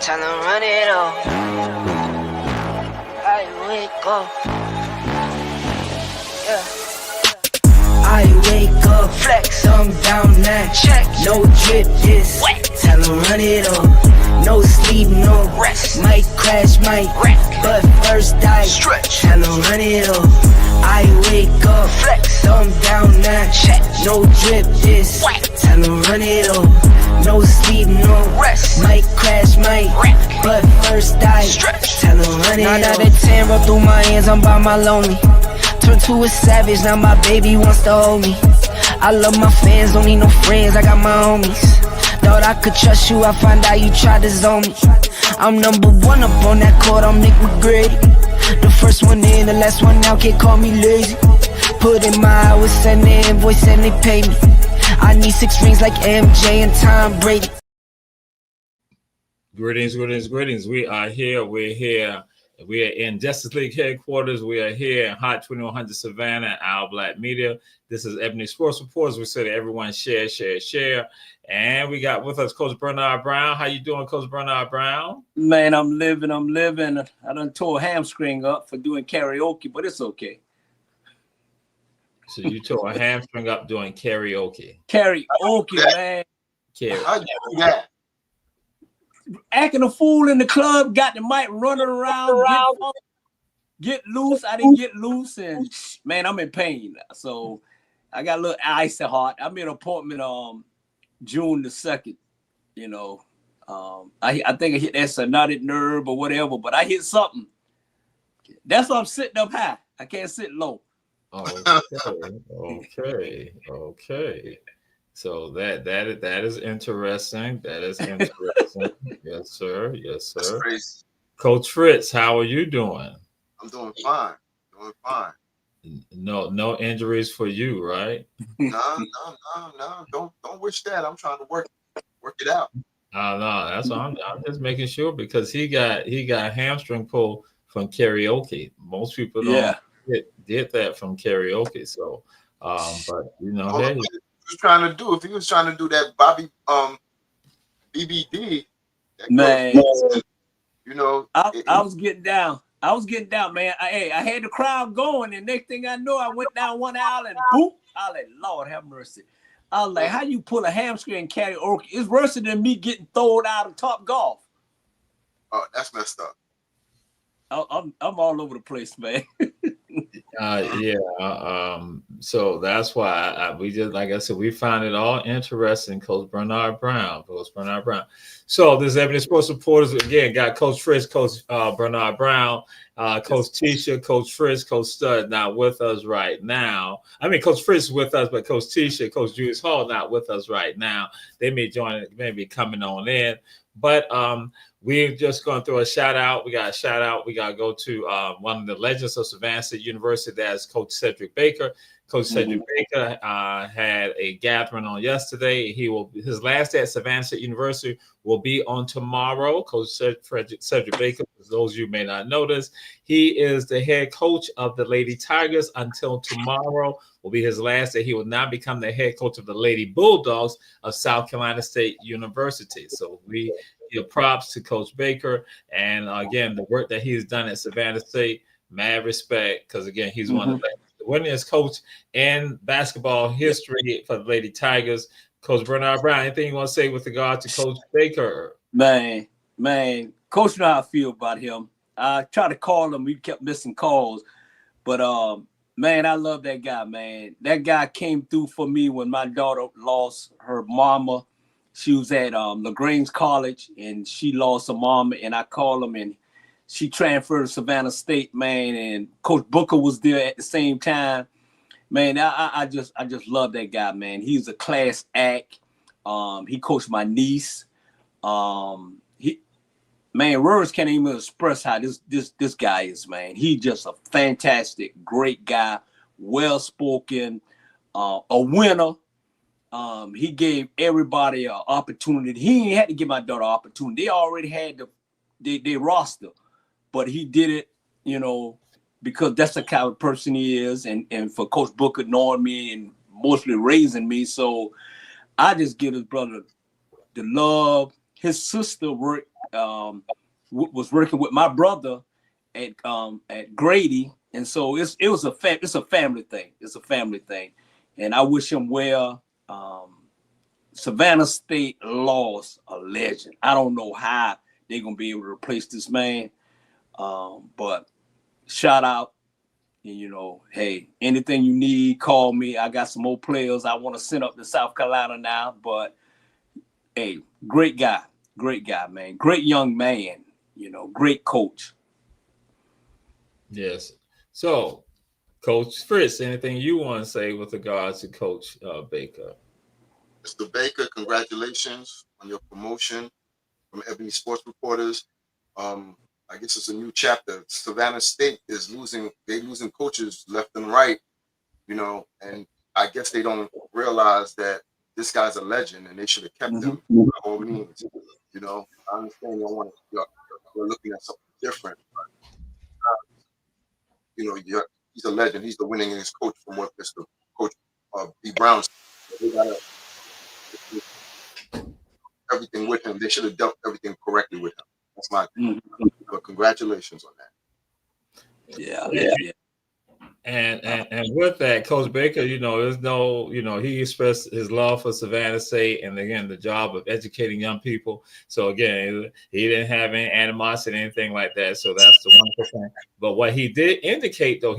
Tell them run it up. I wake up. Yeah. I wake up, flex, I'm down now. Check, no drip, this wet. Tell them run it up. No sleep, no rest. Might crash, might wreck. But first I stretch. Tell them run it up. I wake up, flex, I'm down now. Check, no drip, this wet. Tell them run it up. No sleep, no rest. Might crash, might wreck. But first I stretch. Tell them run it up. 9 out of 10 roll through my hands, I'm by my lonely. Turned to a savage, now my baby wants to hold me. I love my fans, don't need no friends, I got my homies. Thought I could trust you, I find out you tried to zone me. I'm number one up on that court, I'm Nick McGrady. The first one in, the last one out, can't call me lazy. Put in my hours, send the invoice and they pay me. I need 6 rings like MJ and Tom Brady. Greetings. We are here. We're here. We are in Justice League headquarters. We are here in Hot 2100 Savannah, Our Black Media. This is Ebony Sports Reports. We say to everyone, share. And we got with us Coach Bernard Brown. How you doing, Coach Bernard Brown? Man, I'm living. I done tore a hamstring up for doing karaoke, but it's okay. So you tore a hamstring up doing karaoke. Karaoke, man. How'd you do that? Acting a fool in the club, got the mic running around, get loose. I didn't get loose, and man, I'm in pain. So I got a little icy heart. I made an appointment June the 2nd. You know, I think I hit that stenotic nerve or whatever, but I hit something. That's why I'm sitting up high. I can't sit low. Okay. So that is interesting. That is interesting. Yes, sir. That's crazy. Coach Fritz, how are you doing? I'm doing fine. No injuries for you, right? No. Don't wish that. I'm trying to work it out. No, that's what I'm just making sure because he got hamstring pull from karaoke. Most people don't get that from karaoke. So, but you know, hey. If he was trying to do that Bobby BBD, man, you know, I was getting down. Man. I had the crowd going, and next thing I know, I went down one aisle and boop. I like, Lord have mercy. I was like, how you pull a hamstring karaoke? It's worse than me getting thrown out of Top Golf. Oh, that's messed up. I'm all over the place, man. So that's why we just, like I said, we find it all interesting. Coach Bernard Brown. So this Ebony Sports Reporters again got Coach Fritz, Coach Bernard Brown, Coach Tisha, Coach Fritz, Coach Stud not with us right now. I mean, Coach Fritz is with us, but Coach Tisha, Coach Julius Hall not with us right now. They may be coming on in, but we're just going to throw a shout out. We got a shout out. We got to go to one of the legends of Savannah State University. That's Coach Cedric Baker. Coach Cedric Baker had a gathering on yesterday. His last day at Savannah State University will be on tomorrow. Coach Cedric Baker, for those of you who may not know this, he is the head coach of the Lady Tigers until tomorrow will be his last day. He will now become the head coach of the Lady Bulldogs of South Carolina State University. So we give props to Coach Baker. And again, the work that he's done at Savannah State, mad respect, because again, he's one of the winningest coach in basketball history for the Lady Tigers. Coach Bernard Brown, anything you want to say with regard to Coach Baker? Man, Coach know how I feel about him. I tried to call him. We kept missing calls. But, man, I love that guy, man. That guy came through for me when my daughter lost her mama. She was at LaGrange College, and she lost her mama, and I called him, and she transferred to Savannah State, man, and Coach Booker was there at the same time. Man, I just love that guy, man. He's a class act. He coached my niece. Man, words can't even express how this guy is, man. He's just a fantastic, great guy, well-spoken, a winner. He gave everybody an opportunity. He ain't had to give my daughter an opportunity. They already had their roster. But he did it, you know, because that's the kind of person he is. And for Coach Booker knowing me and mostly raising me. So I just give his brother the love. His sister worked was working with my brother at Grady, and so it's a family thing. It's a family thing, and I wish him well. Savannah State lost a legend. I don't know how they're gonna be able to replace this man, but shout out. And, you know, hey, anything you need, call me. I got some more players I want to send up to South Carolina now. But, hey, great guy, man. Great young man, you know, great coach. Yes. So, Coach Fritz, anything you want to say with regards to Coach Baker? Mr. Baker, congratulations on your promotion from Ebony Sports Reporters. I guess it's a new chapter. Savannah State is losing coaches left and right, you know, and I guess they don't realize that this guy's a legend and they should have kept him by all means. You know, I understand you're looking at something different, but you know, he's a legend. He's the winningest coach from what Mr. Coach B. Brown said. They gotta everything with him. They should have dealt everything correctly with him. That's my but congratulations on that. Yeah. And with that, Coach Baker, you know, there's no, you know, he expressed his love for Savannah State and again the job of educating young people. So again, he didn't have any animosity or anything like that. So that's the wonderful thing. But what he did indicate, though,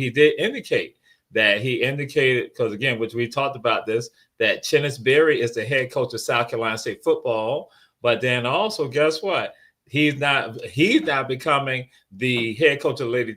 that he indicated, because again, which we talked about this, that Chennis Berry is the head coach of South Carolina State football. But then also, guess what? He's not becoming the head coach of the Lady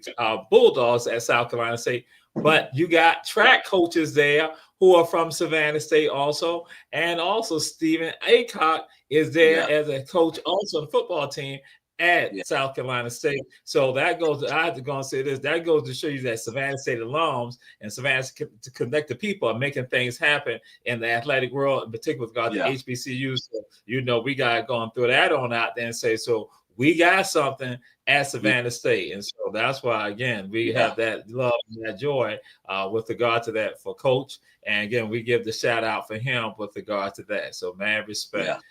Bulldogs at South Carolina State, but you got track coaches there who are from Savannah State also, and also Stephen Aycock is there as a coach also on the football team at South Carolina State. So that goes, I have to go and say this, that goes to show you that Savannah State alums and Savannah to connect the people are making things happen in the athletic world, in particular with regard to HBCUs. So, you know, we got going through that on out there and say, so we got something at Savannah State. And so that's why, again, we have that love and that joy with regard to that for Coach. And again, we give the shout out for him with regard to that. So, man, respect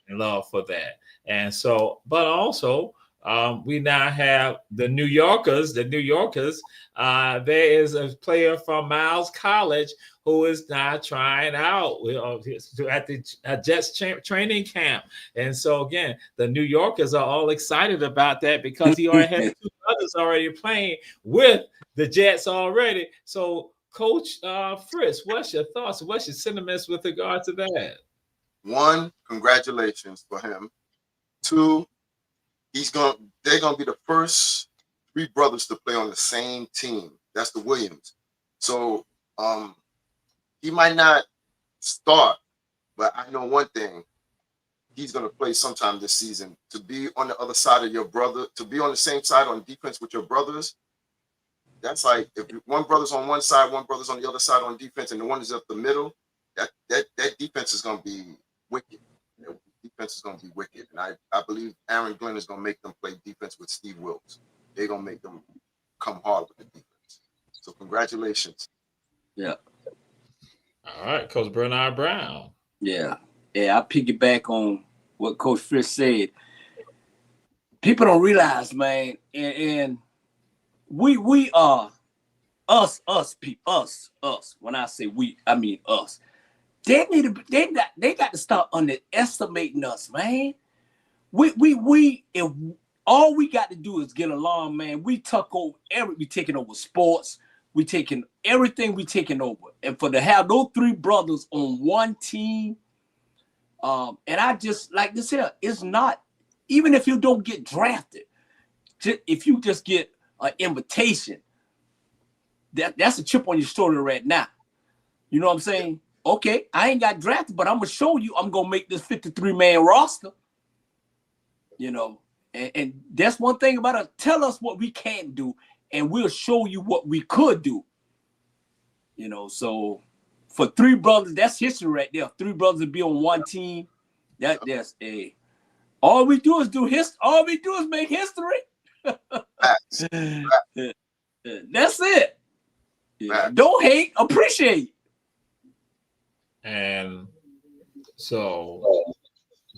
and love for that. And so, but also, we now have the New Yorkers. There is a player from Miles College who is now trying out at the Jets training camp. And so, again, the New Yorkers are all excited about that because he already has two others already playing with the Jets already. So, Coach Fritz, what's your thoughts? What's your sentiments with regard to that? One, congratulations for him. Two, they're gonna be the first three brothers to play on the same team. That's the Williams. So he might not start, but I know one thing. He's gonna play sometime this season. To be on the other side of your brother, to be on the same side on defense with your brothers, that's like if one brother's on one side, one brother's on the other side on defense, and the one is up the middle, that defense is gonna be wicked. Defense is going to be wicked. And I believe Aaron Glenn is going to make them play defense with Steve Wilkes. They're going to make them come hard with the defense. So congratulations. Yeah. All right, Coach Bernard Brown. Yeah. I piggyback on what Coach Fritz said. People don't realize, man, and we are us. When I say we, I mean us. They got to start underestimating us, man. If all we got to do is get along, man. We taking over sports. We taking everything. We taking over, and for to have those three brothers on one team, and I just like this here. It's not even if you don't get drafted, if you just get an invitation, that's a chip on your shoulder right now. You know what I'm saying? Okay, I ain't got drafted, but I'm going to show you I'm going to make this 53-man roster. You know, and that's one thing about us. Tell us what we can't do, and we'll show you what we could do. You know, so for three brothers, that's history right there. Three brothers to be on one team, that's all we do is do history. All we do is make history. That's it. Yeah. Don't hate, appreciate. And so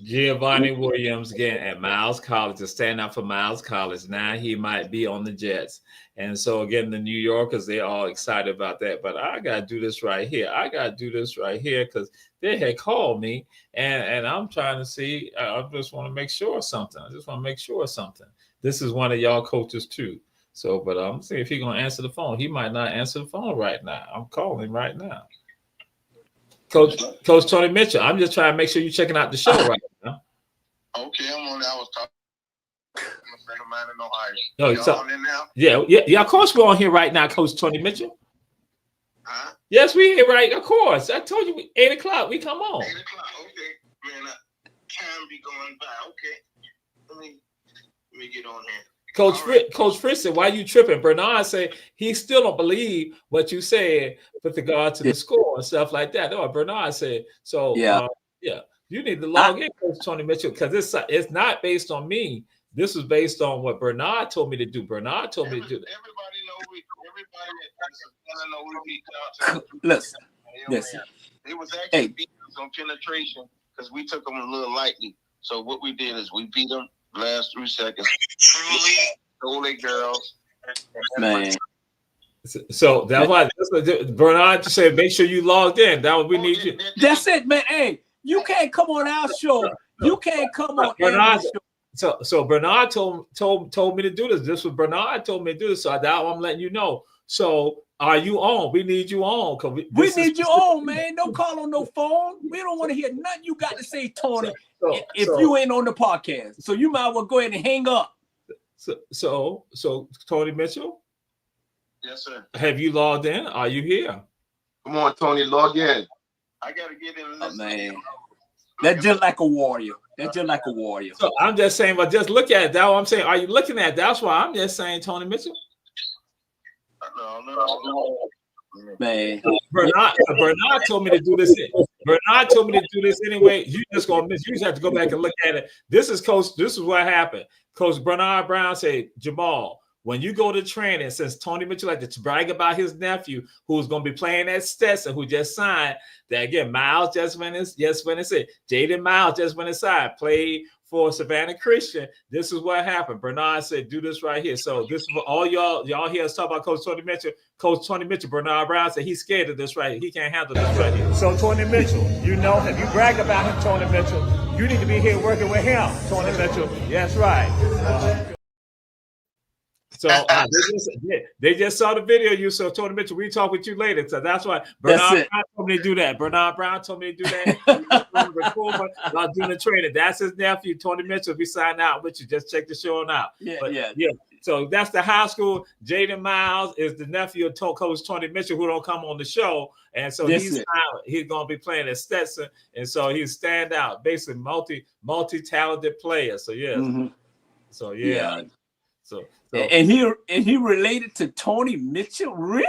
Giovanni Williams again at Miles College to stand out for Miles College. Now he might be on the Jets. And so again, the New Yorkers, they're all excited about that. But I gotta do this right here. I gotta do this right here because they had called me and I'm trying to see. I just want to make sure of something. I just want to make sure of something. This is one of y'all coaches too. So, but I'm seeing if he's gonna answer the phone. He might not answer the phone right now. I'm calling right now. Coach Tony Mitchell, I'm just trying to make sure you're checking out the show right now. Okay, I'm on there. I was talking to a friend of mine in Ohio. No, Y'all on there now? Yeah. Of course, we're on here right now, Coach Tony Mitchell. Huh? Yes, we here right. Of course, I told you 8 o'clock. We come on. 8 o'clock. Okay, man. Time be going by. Okay, let me get on here. Coach Fritz said, "Why you tripping?" Bernard said he still don't believe what you said with regard to the score and stuff like that. Oh, Bernard said so. Yeah. You need to log in, Coach Tony Mitchell, because it's not based on me. This is based on what Bernard told me to do. Bernard told me to do that. Listen. It was actually beat us on penetration because we took them a little lightly. So what we did is we beat them last 3 seconds. Truly, holy girls, man. So that's why Bernard just said, make sure you logged in. That was we need you. That's it, man. Hey, you can't come on our show. You can't come on Bernard. So Bernard told me to do this. This was Bernard told me to do this. So I'm letting you know. So are you on? We need you on. We need you on, man. Don't call on no phone. We don't want to hear nothing you got to say, Tony, if you ain't on the podcast. So you might well go ahead and hang up. So Tony Mitchell? Yes, sir. Have you logged in? Are you here? Come on, Tony, log in. I got to get in. Oh, man. That's just like a warrior. That's just like a warrior. So I'm just saying, but just look at it. That's what I'm saying. Are you looking at it? That's why I'm just saying, Tony Mitchell. No. Man. Bernard told me to do this. Bernard told me to do this anyway. You just gonna miss. You just have to go back and look at it. This is what happened. Coach Bernard Brown said, Jamal, when you go to training, since Tony Mitchell like to brag about his nephew who's going to be playing at Stetson, who just signed, that again, Miles just went inside. Jaden Miles just went inside, played for Savannah Christian. This is what happened. Bernard said, do this right here. So this is what all y'all hear us talk about Coach Tony Mitchell. Coach Tony Mitchell, Bernard Brown said he's scared of this right here. He can't handle this right here. So Tony Mitchell, you know, if you brag about him, Tony Mitchell, you need to be here working with him, Tony Mitchell. That's right. So they just saw the video of you. So Tony Mitchell, we talk with you later. So that's why Bernard Brown told me to do that. Bernard Brown told me to do that. While doing the training. That's his nephew, Tony Mitchell. We signed out with you. Just check the show out. Yeah. So that's the high school. Jaden Miles is the nephew of Coach Tony Mitchell, who don't come on the show. And so he's going to be playing at Stetson. And so he's stand out, basically multi-talented player. So So So and he related to Tony Mitchell, really?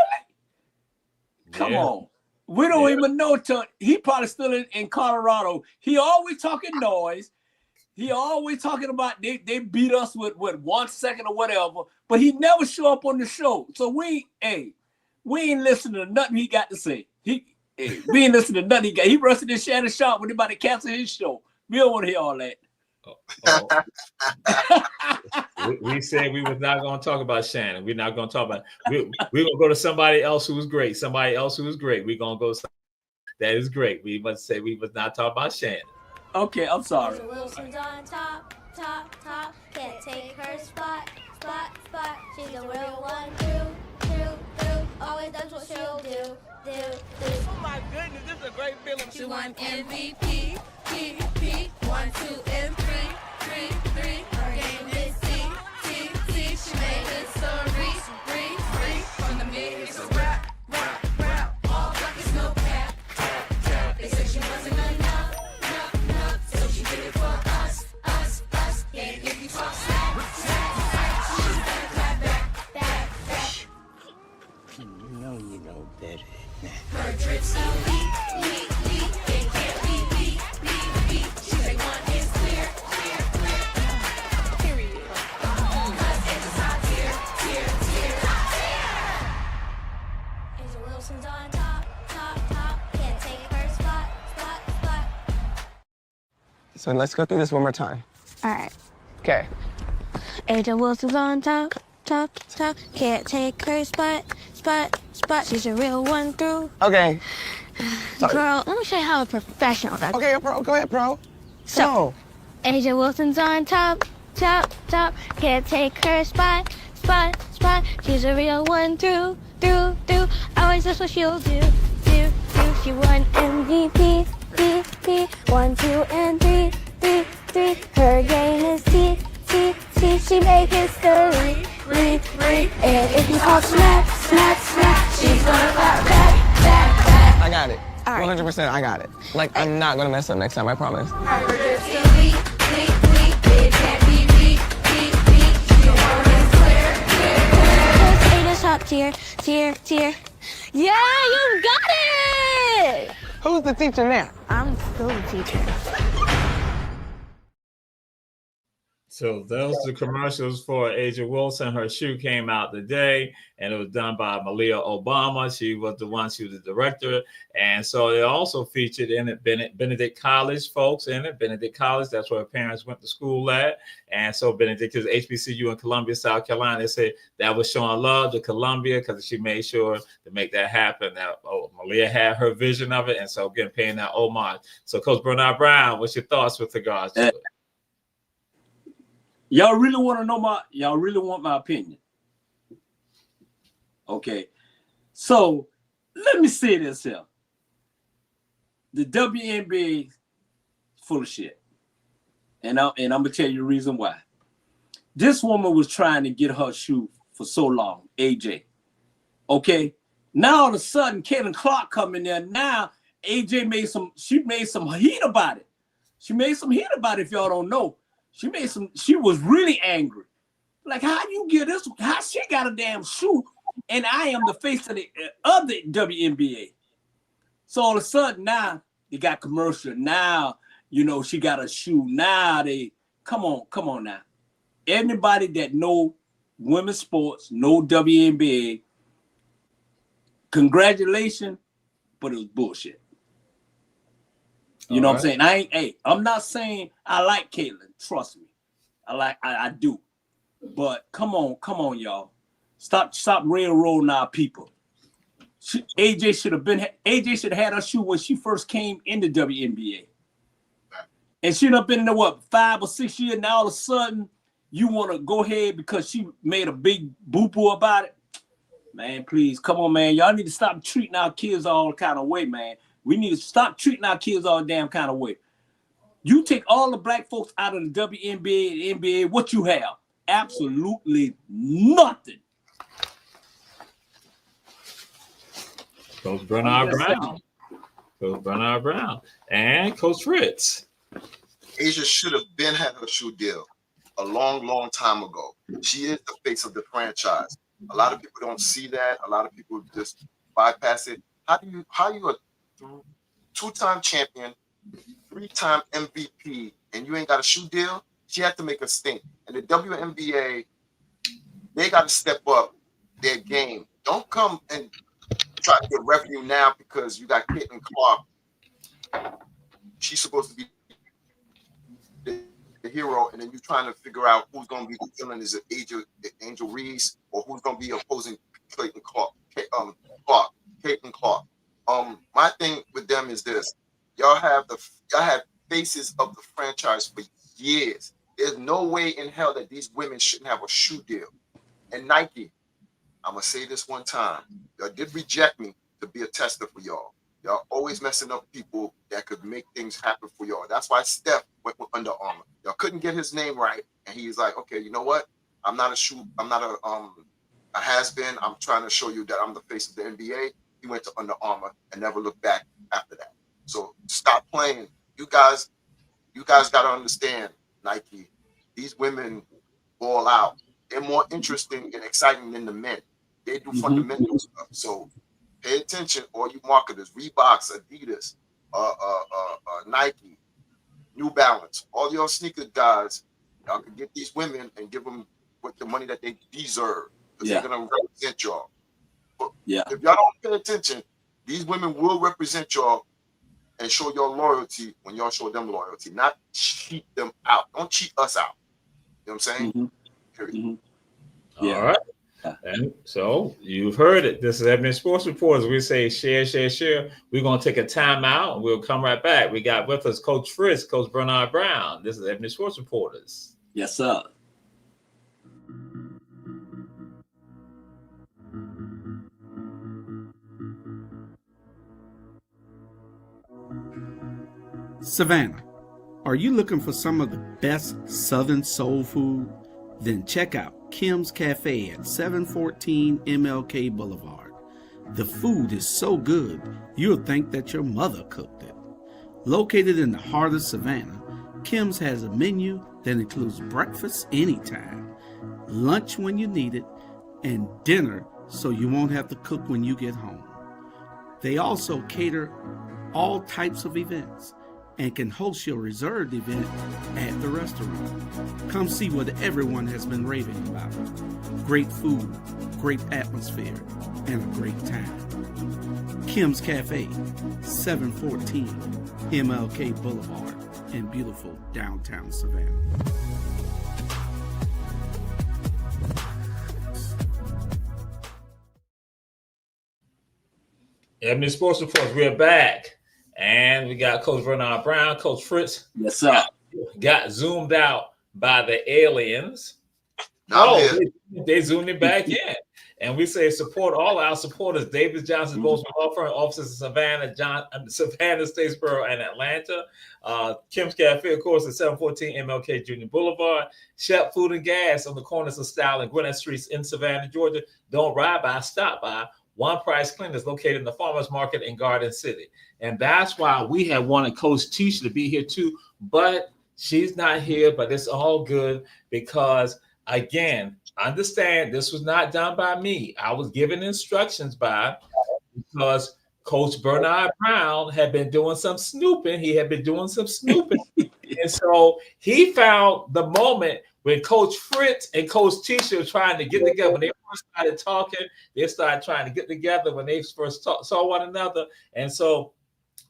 Come on, we don't even know. He probably still in Colorado. He always talking noise. He always talking about they beat us with 1 second or whatever, but he never show up on the show. So we ain't listening to nothing he got to say. We ain't listening to nothing he got. He rushed in Shannon Sharp when he about to cancel his show. We don't want to hear all that. We said we was not going to talk about Shannon. We're not going to talk about we're going to go to somebody else who was great. We're going to go that is great. We must say we was not talking about Shannon. Okay, I'm sorry. Wilson's on top. Can't take her spot. She's a real one. True. Always does what she'll do. Oh my goodness, this is a great feeling. She won MVP. 1, 2, and 3. Her game is T. She made history. From the mid, it's a rap. All buckets, no cap. They said she wasn't enough. So she did it for us. Yeah, if you talk smack. She's gonna clap back. You know better. Her drips elite. It can't be beat. She say one is clear. Period. Cause it's a top tier. Angel Wilson's on top. Can't take her spot. So let's go through this one more time. All right. Okay. Aja Wilson's on top. Can't take her spot. She's a real one through. Okay. Sorry. Girl, let me show you how a professional does. Okay, bro. Go ahead, bro. So, Aja Wilson's on top. Can't take her spot. She's a real one through. Always that's what she'll do. She won MVP. 1, 2, and 3. Her game is T. She made history. And if you talk smack, she's gonna clap back. I got it. All right. 100%, I got it. Like, I'm not gonna mess up next time, I promise. Top tier. Yeah, you got it! Who's the teacher now? I'm still the teacher. So those are the commercials for Aja Wilson. Her shoe came out today, and it was done by Malia Obama. She was the director. And so they also featured in it Benedict College folks in it. Benedict College, that's where her parents went to school at. And so Benedict is HBCU in Columbia, South Carolina. They said that was showing love to Columbia because she made sure to make that happen. Now, Malia had her vision of it. And so again, paying that homage. So Coach Bernard Brown, what's your thoughts with regards to it? Y'all really want my opinion? Okay. So let me say this here. The WNBA is full of shit. And I'm gonna tell you the reason why. This woman was trying to get her shoe for so long, AJ. Okay. Now all of a sudden, Caitlin Clark come in there. Now AJ made some heat about it. She made some heat about it, if y'all don't know. She was really angry. Like, how you get this? How she got a damn shoe? And I am the face of the WNBA. So all of a sudden now they got commercial. Now, she got a shoe. Now come on now. Anybody that know women's sports, know WNBA, congratulations, but it was bullshit. You know what I'm saying? I'm not saying I like Caitlin. Trust me. I do. But come on, y'all. Stop railroading our people. AJ should have had her shoe when she first came into WNBA. And she'd have been in there, 5 or 6 years. Now all of a sudden, you want to go ahead because she made a big boo-boo about it. Man, please, come on, man. Y'all need to stop treating our kids all kind of way, man. We need to stop treating our kids all damn kind of way. You take all the black folks out of the WNBA and NBA, what you have? Absolutely nothing. Coach Bernard Brown. And Coach Fritz. Asia should have had her shoe deal a long time ago. She is the face of the franchise. A lot of people don't see that. A lot of people just bypass it. How you a two-time champion, 3-time MVP, and you ain't got a shoe deal? She had to make a stink. And the WNBA, they got to step up their game. Don't come and try to get revenue now because you got Caitlin Clark. She's supposed to be the hero, and then you're trying to figure out who's going to be the villain. Is it Angel Reese, or who's going to be opposing Caitlin Clark? Caitlin Clark. My thing with them is this: y'all have faces of the franchise for years. There's no way in hell that these women shouldn't have a shoe deal. And Nike, I'm gonna say this one time: y'all did reject me to be a tester for y'all. Y'all always messing up people that could make things happen for y'all. That's why Steph went with Under Armour. Y'all couldn't get his name right, and he's like, okay, you know what? I'm not a has-been. I'm trying to show you that I'm the face of the NBA. He went to Under Armour and never looked back after that. So stop playing. You guys got to understand, Nike. These women ball out. They're more interesting and exciting than the men. They do fundamental stuff. So pay attention, all you marketers, Reeboks, Adidas, Nike, New Balance, all your sneaker guys, y'all can get these women and give them what the money that they deserve, because they're gonna represent y'all. But if y'all don't pay attention, these women will represent y'all and show your loyalty when y'all show them loyalty, not cheat them out. Don't cheat us out. You know what I'm saying? Yeah. All right. And so you've heard it. This is Ebony Sports Reporters. We say share, share, share. We're going to take a time out and we'll come right back. We got with us Coach Frisk, Coach Bernard Brown. This is Ebony Sports Reporters. Yes, sir. Savannah, are you looking for some of the best Southern soul food? Then check out Kim's Cafe at 714 MLK Boulevard. The food is so good, you'll think that your mother cooked it. Located in the heart of Savannah, Kim's has a menu that includes breakfast anytime, lunch when you need it, and dinner so you won't have to cook when you get home. They also cater all types of events and can host your reserved event at the restaurant. Come see what everyone has been raving about. Great food, great atmosphere, and a great time. Kim's Cafe, 714 MLK Boulevard in beautiful downtown Savannah. Ebony Sports Reports, we're back. And we got Coach Bernard Brown, Coach Fritz. Yes, sir. Got zoomed out by the aliens. They zoomed it back in. And we say support all our supporters. Davis Johnson, Bozeman Law Firm, offices in Savannah, Savannah, Statesboro, and Atlanta. Kim's Cafe, of course, at 714 MLK Junior Boulevard. Shep Food and Gas on the corners of Style and Gwinnett Streets in Savannah, Georgia. Don't ride by, stop by. One Price Cleaners located in the Farmers Market in Garden City. And that's why we had wanted Coach Tisha to be here too, but she's not here, but it's all good because, again, understand this was not done by me. I was given instructions because Coach Bernard Brown had been doing some snooping. And so he found the moment when Coach Fritz and Coach Tisha were trying to get together. When they first started talking, they started trying to get together when they first saw one another. And so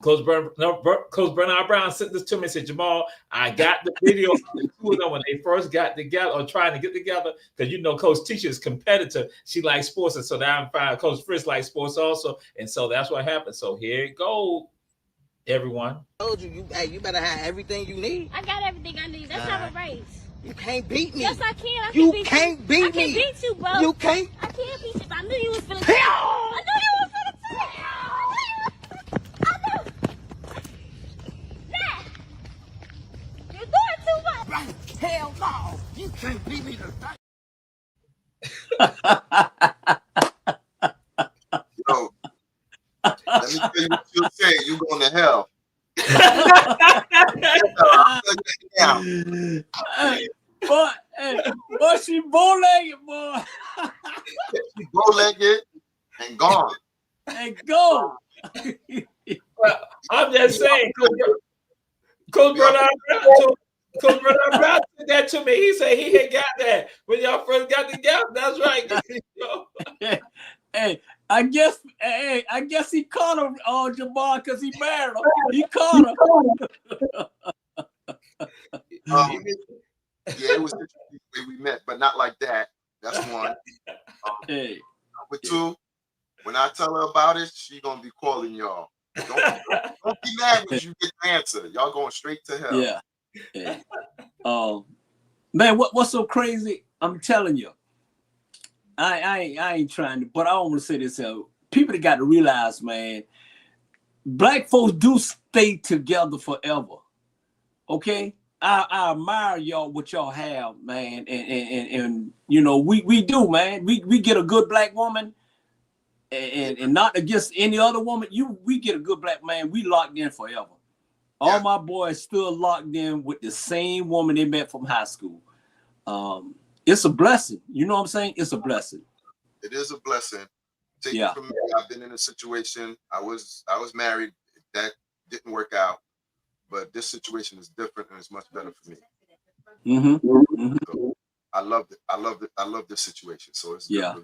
Coach Bernard Brown sent this to me and said, Jamal, I got the video of the two of them when they first got together or trying to get together, because you know Coach Tisha is competitive. She likes sports, and so now I'm fine. Coach Fritz likes sports also, and so that's what happened. So here it goes, everyone. I told you, you better have everything you need. I got everything I need. Let's have a race. You can't beat me. Yes, I can. You can't beat me. I can beat you, bro. You can't. I can't beat you. I knew you was finna do it. I knew you was finna do it. I knew. Nah. You're doing too much. Right. Hell no. You can't beat me to Yo, let me tell you what you'll say. You going to hell. Boy, she bow-legged, boy. She bow-legged and gone. And go. Well, I'm just saying, Coach Bernard Brown said that to me. He said he had got that when y'all first got together. That's right. Hey, I guess he caught him, Jamal, because he married her. He caught her. Yeah, it was interesting the way we met, but not like that. That's one. Hey. Number two, when I tell her about it, she gonna be calling y'all. Don't be mad when you get the answer. Y'all going straight to hell. Yeah. Man, what's so crazy? I'm telling you, I ain't trying to, but I want to say this. People that got to realize, man, black folks do stay together forever. Okay? I admire y'all, what y'all have, man. And you know, we do, man. We get a good black woman, and not against any other woman. We get a good black man, we locked in forever. All my boys still locked in with the same woman they met from high school. It's a blessing. You know what I'm saying? It's a blessing. It is a blessing. Take it from me. I've been in a situation. I was married. That didn't work out. But this situation is different and it's much better for me. Mm-hmm. So I loved it. I love this situation. So it's yeah.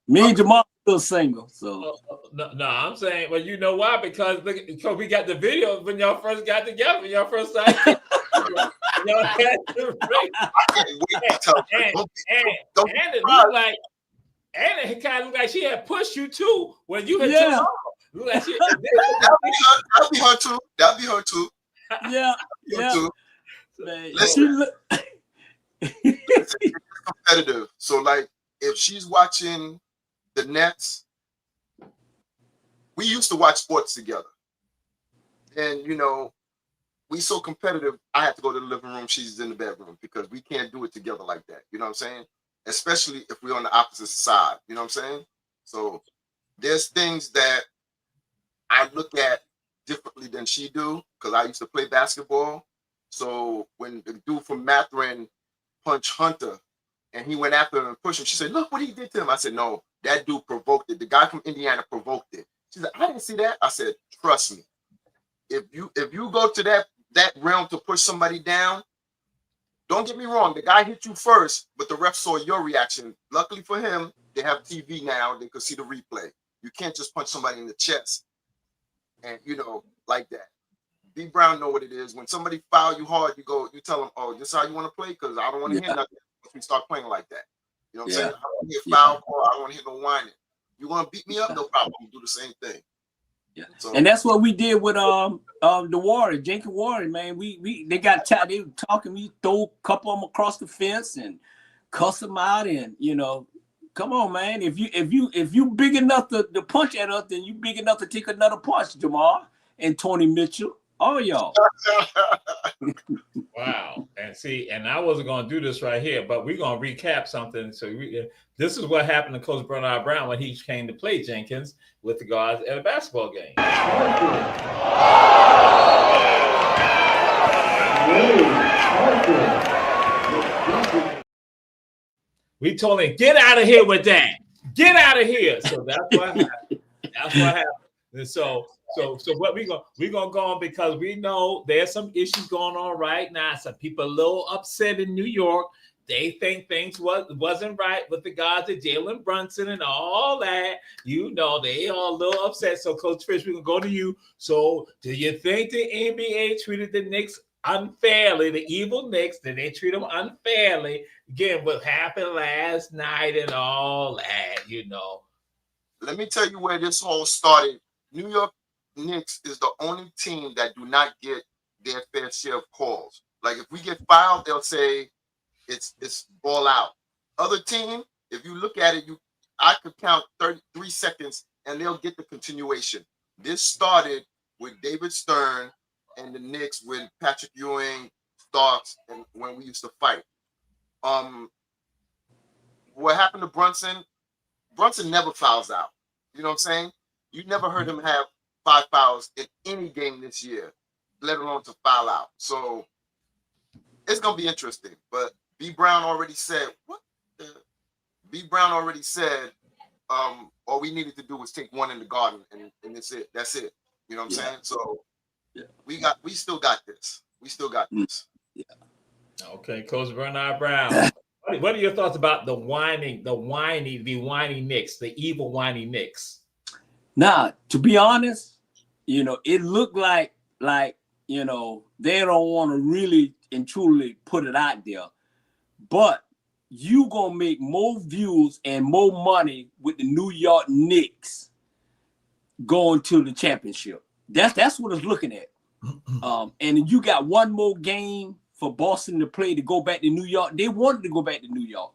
Me and Jamal still single. So no, I'm saying, well, you know why? Because we got the video when y'all first got together, when y'all first started. Y'all had the ring. And it looked like, and it kind of looked like she had pushed you too when you had took off. Like that'd be her too. That'd be her too. Yeah. Too. Man, it's competitive. So like, if she's watching the Nets, we used to watch sports together, and you know, we so competitive. I have to go to the living room. She's in the bedroom because we can't do it together like that. You know what I'm saying? Especially if we're on the opposite side. You know what I'm saying? So there's things that I look at differently than she do because I used to play basketball. So when the dude from Matherin punched Hunter and he went after him and pushed him, she said, "Look what he did to him." I said, "No, that dude provoked it. The guy from Indiana provoked it." She said, "I didn't see that." I said, "Trust me. If you go to that realm to push somebody down, don't get me wrong, the guy hit you first, but the ref saw your reaction. Luckily for him, they have TV now, they could see the replay. You can't just punch somebody in the chest and like that. B Brown know what it is. When somebody foul you hard, you tell them, "Oh, this is how you want to play," because I don't want to hear nothing once we start playing like that. You know what I'm saying? I don't want to hear foul call, I don't want to hear no whining. You want to beat me up, no problem. Do the same thing. Yeah, so, and that's what we did with the Warriors, Jenkins Warriors, man. They got tired. They were talking. We throw a couple of them across the fence and cuss them out, and come on, man. If you big enough to punch at us, then you big enough to take another punch, Jamal and Tony Mitchell, all y'all. Wow. And I wasn't going to do this right here, but we're going to recap something. So this is what happened to Coach Bernard Brown when he came to play Jenkins with the guards at a basketball game. We told him, "Get out of here with that. Get out of here." So that's what happened. That's what happened. And so what we're gonna go on, because we know there's some issues going on right now. Some people a little upset in New York. They think things wasn't right with the guys at Jalen Brunson and all that. They all a little upset. So Coach Fish, we're gonna go to you. So do you think the NBA treated the Knicks unfairly, the evil Knicks? Did they treat them unfairly? Again, what happened last night and all that, Let me tell you where this all started. New York Knicks is the only team that do not get their fair share of calls. Like if we get fouled, they'll say it's ball out. Other team, if you look at it, I could count 33 seconds and they'll get the continuation. This started with David Stern and the Knicks with Patrick Ewing, Starks, and when we used to fight. What happened to Brunson? Brunson never fouls out. You know what I'm saying? You never heard him have 5 fouls in any game this year, let alone to foul out. So it's gonna be interesting. But B Brown already said all we needed to do was take one in the garden, and that's it. That's it. You know what I'm saying? So we still got this. We still got this. Yeah. Okay, Coach Bernard Brown. What are your thoughts about the whiny Knicks, the evil whiny Knicks? Now, to be honest, it looked like they don't want to really and truly put it out there. But you gonna make more views and more money with the New York Knicks going to the championship. That's what it's looking at. And you got one more game for Boston to play to go back to New York. They wanted to go back to New York.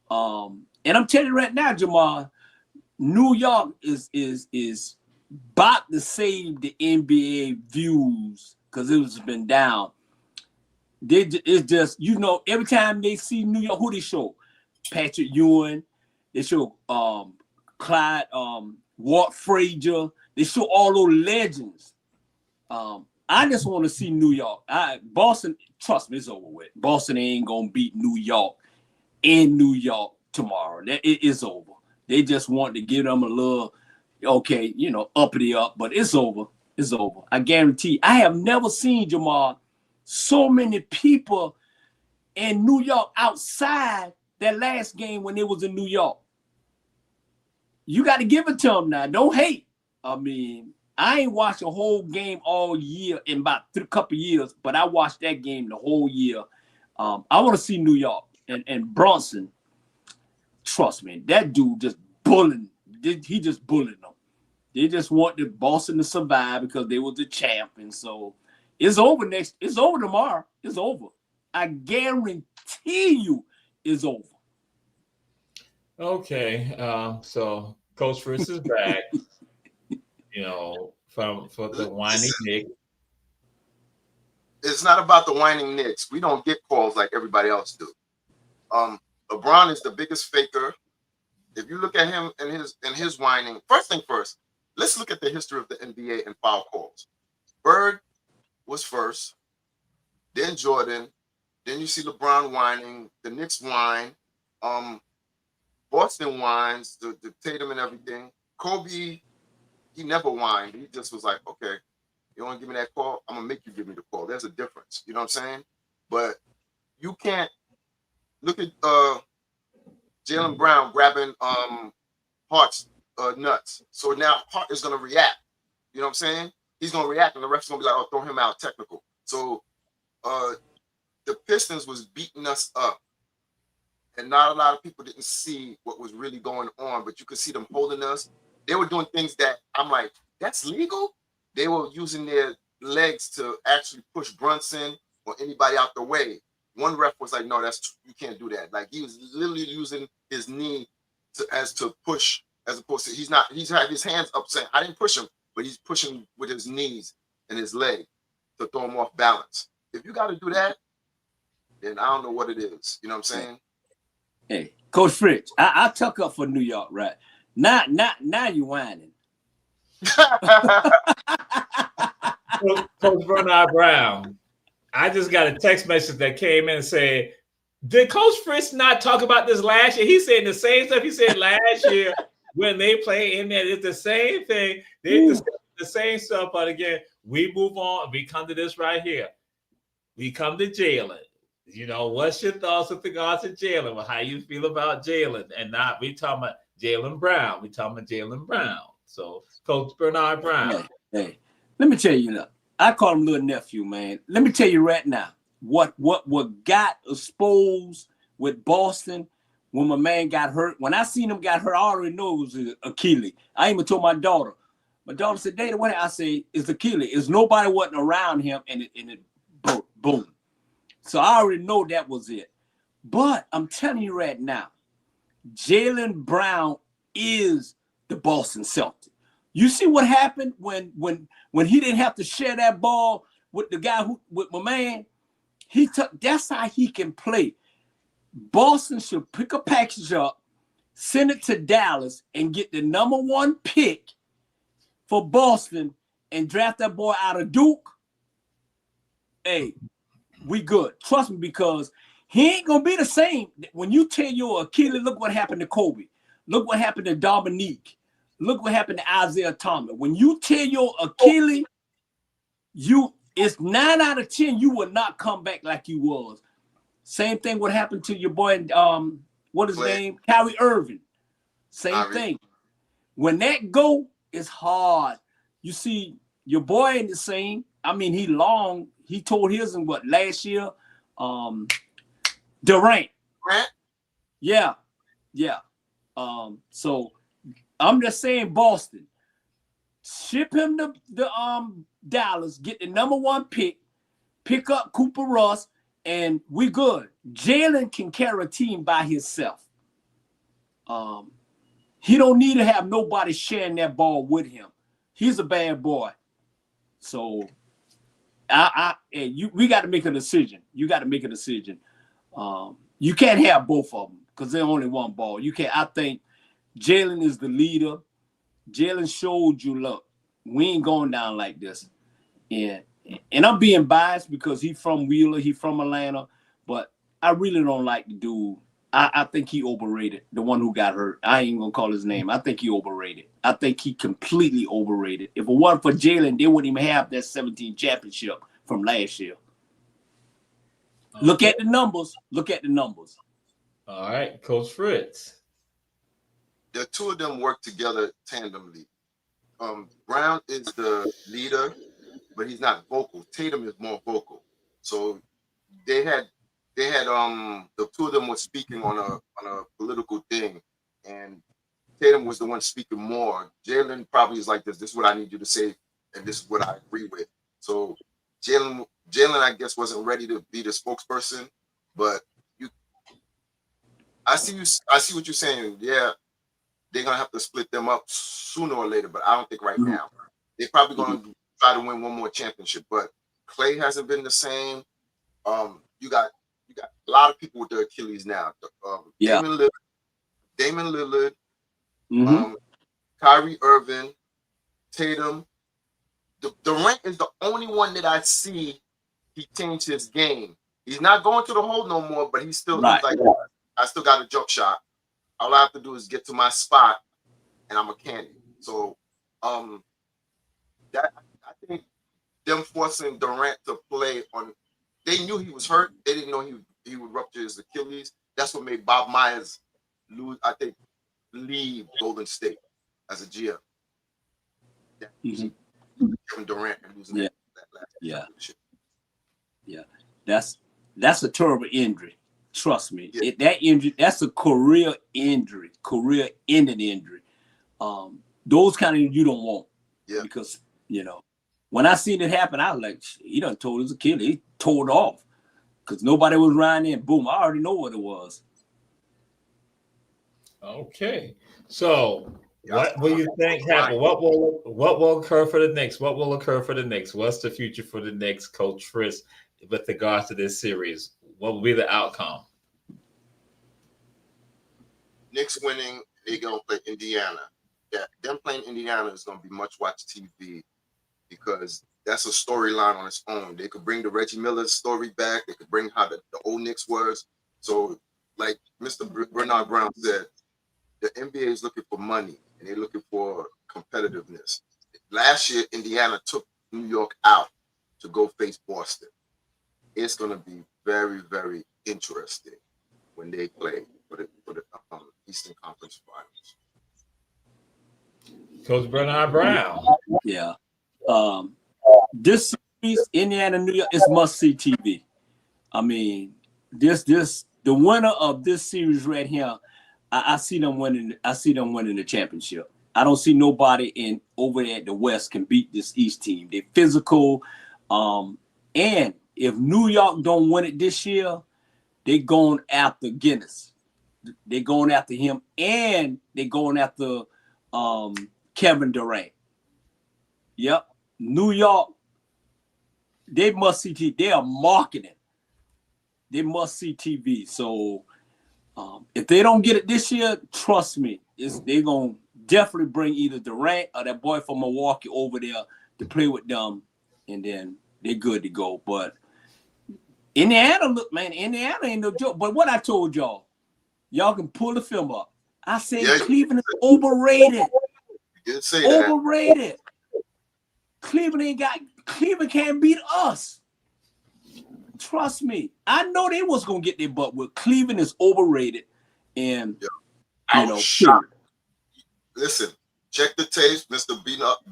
And I'm telling you right now, Jamal, New York is about to save the NBA views because it's been down. It's just, every time they see New York, who they show? Patrick Ewing. They show Clyde, Walt Frazier. They show all those legends. I just want to see New York. Boston, trust me, it's over with. Boston ain't going to beat New York in New York tomorrow. It is over. They just want to give them a little, uppity up, but it's over. It's over. I guarantee. I have never seen, Jamal, so many people in New York outside that last game when it was in New York. You got to give it to them now. Don't hate. I mean, I ain't watched a whole game all year in about a couple years, but I watched that game the whole year. I want to see New York and Bronson. Trust me, that dude just bullying. He just bullied them. They just want the Boston to survive because they were the champion. So it's over next. It's over tomorrow. It's over. I guarantee you it's over. Okay. So Coach Fritz is back. For the whining Nick. It's not about the whining Knicks. We don't get calls like everybody else do. LeBron is the biggest faker. If you look at him and his whining, first thing first, let's look at the history of the NBA and foul calls. Bird was first, then Jordan, then you see LeBron whining, the Knicks whine, Boston whines, the Tatum and everything. Kobe, he never whined. He just was like, okay, you want to give me that call? I'm going to make you give me the call. There's a difference. You know what I'm saying? But you can't look at Jaylen Brown grabbing Hart's nuts. So now Hart is going to react. You know what I'm saying? He's going to react, and the ref's going to be like, oh, throw him out, technical. So the Pistons was beating us up. And not a lot of people didn't see what was really going on, but you could see them holding us. They were doing things that I'm like, that's legal? They were using their legs to actually push Brunson or anybody out the way. One ref was like, no, you can't do that. Like, he was literally using his knee to push, as opposed to he's had his hands up saying, I didn't push him, but he's pushing with his knees and his leg to throw him off balance. If you got to do that, then I don't know what it is. You know what I'm saying? Hey, Coach Fritz, I took up for New York, right? Now you whining. Coach Bernard Brown, I just got a text message that came in and said, did Coach Fritz not talk about this last year? He said the same stuff he said last year when they play in there. It's the same thing. They the same stuff, but again, we move on. We come to this right here. We come to Jalen. What's your thoughts with regards to Jalen? Well, how you feel about Jalen? And not we talking about Jalen Brown. We talking about Jalen Brown. So, Coach Bernard Brown. Hey, let me tell you, I call him little nephew, man. Let me tell you right now, what got exposed with Boston when my man got hurt. When I seen him got hurt, I already know it was Achilles. I even told my daughter. My daughter said, Dada, what? I say, it's Achilles. It's nobody wasn't around him, and it broke. Boom. So I already know that was it. But I'm telling you right now, Jaylen Brown is the Boston Celtics. You see what happened when he didn't have to share that ball with the guy with my man? That's how he can play. Boston should pick a package up, send it to Dallas, and get the number 1 pick for Boston and draft that boy out of Duke. Hey, we good. Trust me, because he ain't going to be the same. When you tell your Achilles, look what happened to Kobe. Look what happened to Dominique. Look what happened to Isaiah Thomas. When you tear your Achilles, it's 9 out of 10, you will not come back like you was. Same thing what happened to your boy, what is his name? Kyrie Irving. Same thing. When that go, it's hard. You see, your boy ain't the same. I mean, he told his in last year? Durant. Yeah. So I'm just saying, Boston, ship him to Dallas, get the number 1 pick, pick up Cooper Rush, and we good. Jalen can carry a team by himself. He don't need to have nobody sharing that ball with him. He's a bad boy. So we got to make a decision. You got to make a decision. You can't have both of them because they're only one ball. You can't. I think Jalen is the leader. Jalen showed you, look, we ain't going down like this. And I'm being biased because he's from Wheeler, he's from Atlanta, but I really don't like the dude. I think he overrated, the one who got hurt. I ain't going to call his name. I think he overrated. I think he completely overrated. If it wasn't for Jalen, they wouldn't even have that 17 championship from last year. Look at the numbers. Look at the numbers. All right, Coach Fritz. The two of them work together tandemly. Brown is the leader, but he's not vocal. Tatum is more vocal. So they had the two of them were speaking on a political thing, and Tatum was the one speaking more. Jalen probably is like this. This is what I need you to say, and this is what I agree with. So Jalen, I guess, wasn't ready to be the spokesperson, but I see what you're saying. Yeah, they're gonna have to split them up sooner or later, but I don't think right now. They're probably gonna try to win one more championship, but Clay hasn't been the same. You got a lot of people with their Achilles now. Damon Lillard, Kyrie Irving, Tatum. Durant is the only one that I see he changed his game. He's not going to the hole no more, but he's still he's like, I still got a jump shot. All I have to do is get to my spot, and I'm a candy. So, that I think them forcing Durant to play on. They knew he was hurt. They didn't know he would rupture his Achilles. That's what made Bob Myers leave Golden State as a GM. Kevin Durant and losing that last championship. That's a terrible injury. Trust me. That injury, that's a career-ending injury. Those kind of you don't want. Yeah. Because, when I seen it happen, I was like, he done told his Achilles. He tore it off. Because nobody was running in. Boom, I already know what it was. Okay. So what will you think happened? What will occur for the Knicks? What will occur for the Knicks? What's the future for the Knicks, Coach Fritz, with regards to this series? What will be the outcome? Knicks winning, they're going to play Indiana. Yeah, them playing Indiana is going to be much watched TV because that's a storyline on its own. They could bring the Reggie Miller story back. They could bring how the old Knicks was. So, like Mr. Bernard Brown said, the NBA is looking for money and they're looking for competitiveness. Last year, Indiana took New York out to go face Boston. It's going to be very, very interesting when they play for the Eastern Conference Finals. Coach Bernard Brown. Yeah. This series, Indiana, New York, is must-see TV. I mean, the winner of this series right here, I see them winning. I see them winning the championship. I don't see nobody over there at the West can beat this East team. They're physical, and if New York don't win it this year, they're going after Guinness. They're going after him, and they're going after Kevin Durant. Yep, New York. They must see TV. They are marketing. They must see TV. So if they don't get it this year, trust me, they're gonna definitely bring either Durant or that boy from Milwaukee over there to play with them, and then they're good to go. But Indiana, look, man, Indiana ain't no joke. But what I told y'all can pull the film up. I said Cleveland is overrated. You did say that. Overrated. Cleveland can't beat us. Trust me. I know they was gonna get their butt with. Cleveland is overrated. And shocked. Listen, check the tapes. Mr.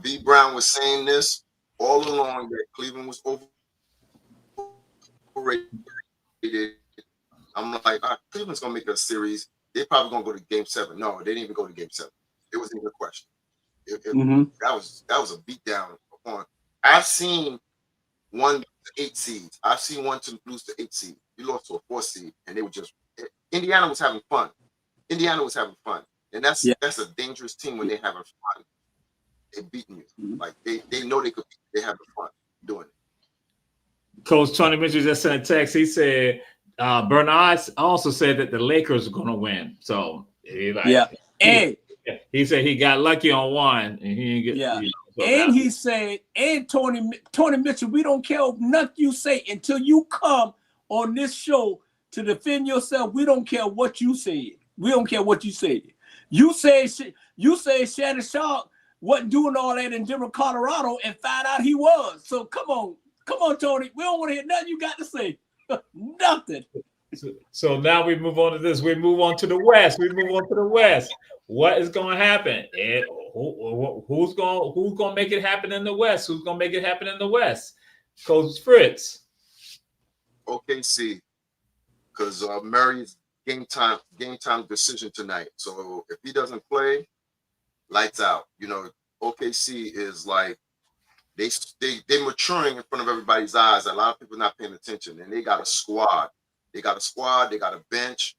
B. Brown was saying this all along that Cleveland was overrated. I'm like, Cleveland's gonna make a series. They're probably gonna go to Game 7. No, they didn't even go to Game 7. It wasn't even a question. That was a beatdown upon. I've seen 1 to 8 seeds. I've seen 1 to lose to 8 seed. You lost to a 4 seed, and they were just. Indiana was having fun. And that's a dangerous team when they're having fun. They're beating you. Like they know they could. They're having fun doing it. Coach Tony Mitchell just sent a text. He said Bernard also said that the Lakers are going to win. So he said he got lucky on one, and he didn't get. And he said, and Tony Mitchell, we don't care nothing you say until you come on this show to defend yourself. We don't care what you said. We don't care what you said. You said Shannon Sharp wasn't doing all that in Denver, Colorado, and found out he was. So come on, Tony. We don't want to hear nothing you got to say. Nothing. So now we move on to this. We move on to the West. What is going to happen? And who's going to make it happen in the West? Who's going to make it happen in the West? Coach Fritz. OKC, because Murray's game time decision tonight. So if he doesn't play, lights out. You know, OKC is like they maturing in front of everybody's eyes. A lot of people not paying attention, and they got a squad. They got a bench.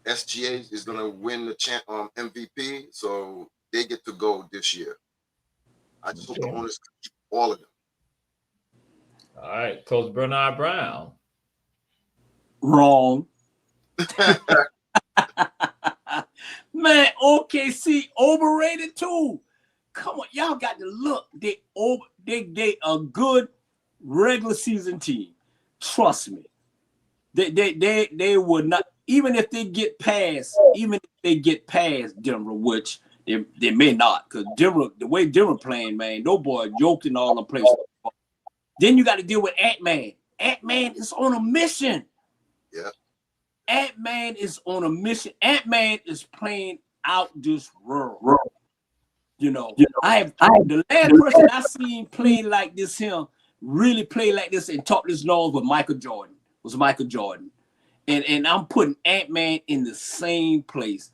SGA is going to win the MVP, so they get to go this year. I just hope the owners can keep all of them. All right, Coach Bernard Brown. Wrong. Man, OKC overrated too. Come on, y'all got to look. They a good regular season team. Trust me. They would not, even if they get past Denver, which they may not, because Denver, the way Denver playing, man, no boy joked in all the places. Then you got to deal with Ant-Man. Ant-Man is on a mission. Yeah. Ant-Man is on a mission. Ant-Man is playing out this world. You know, I have the last person I seen play like this here, really play like this and talk this long was Michael Jordan. And I'm putting Ant-Man in the same place.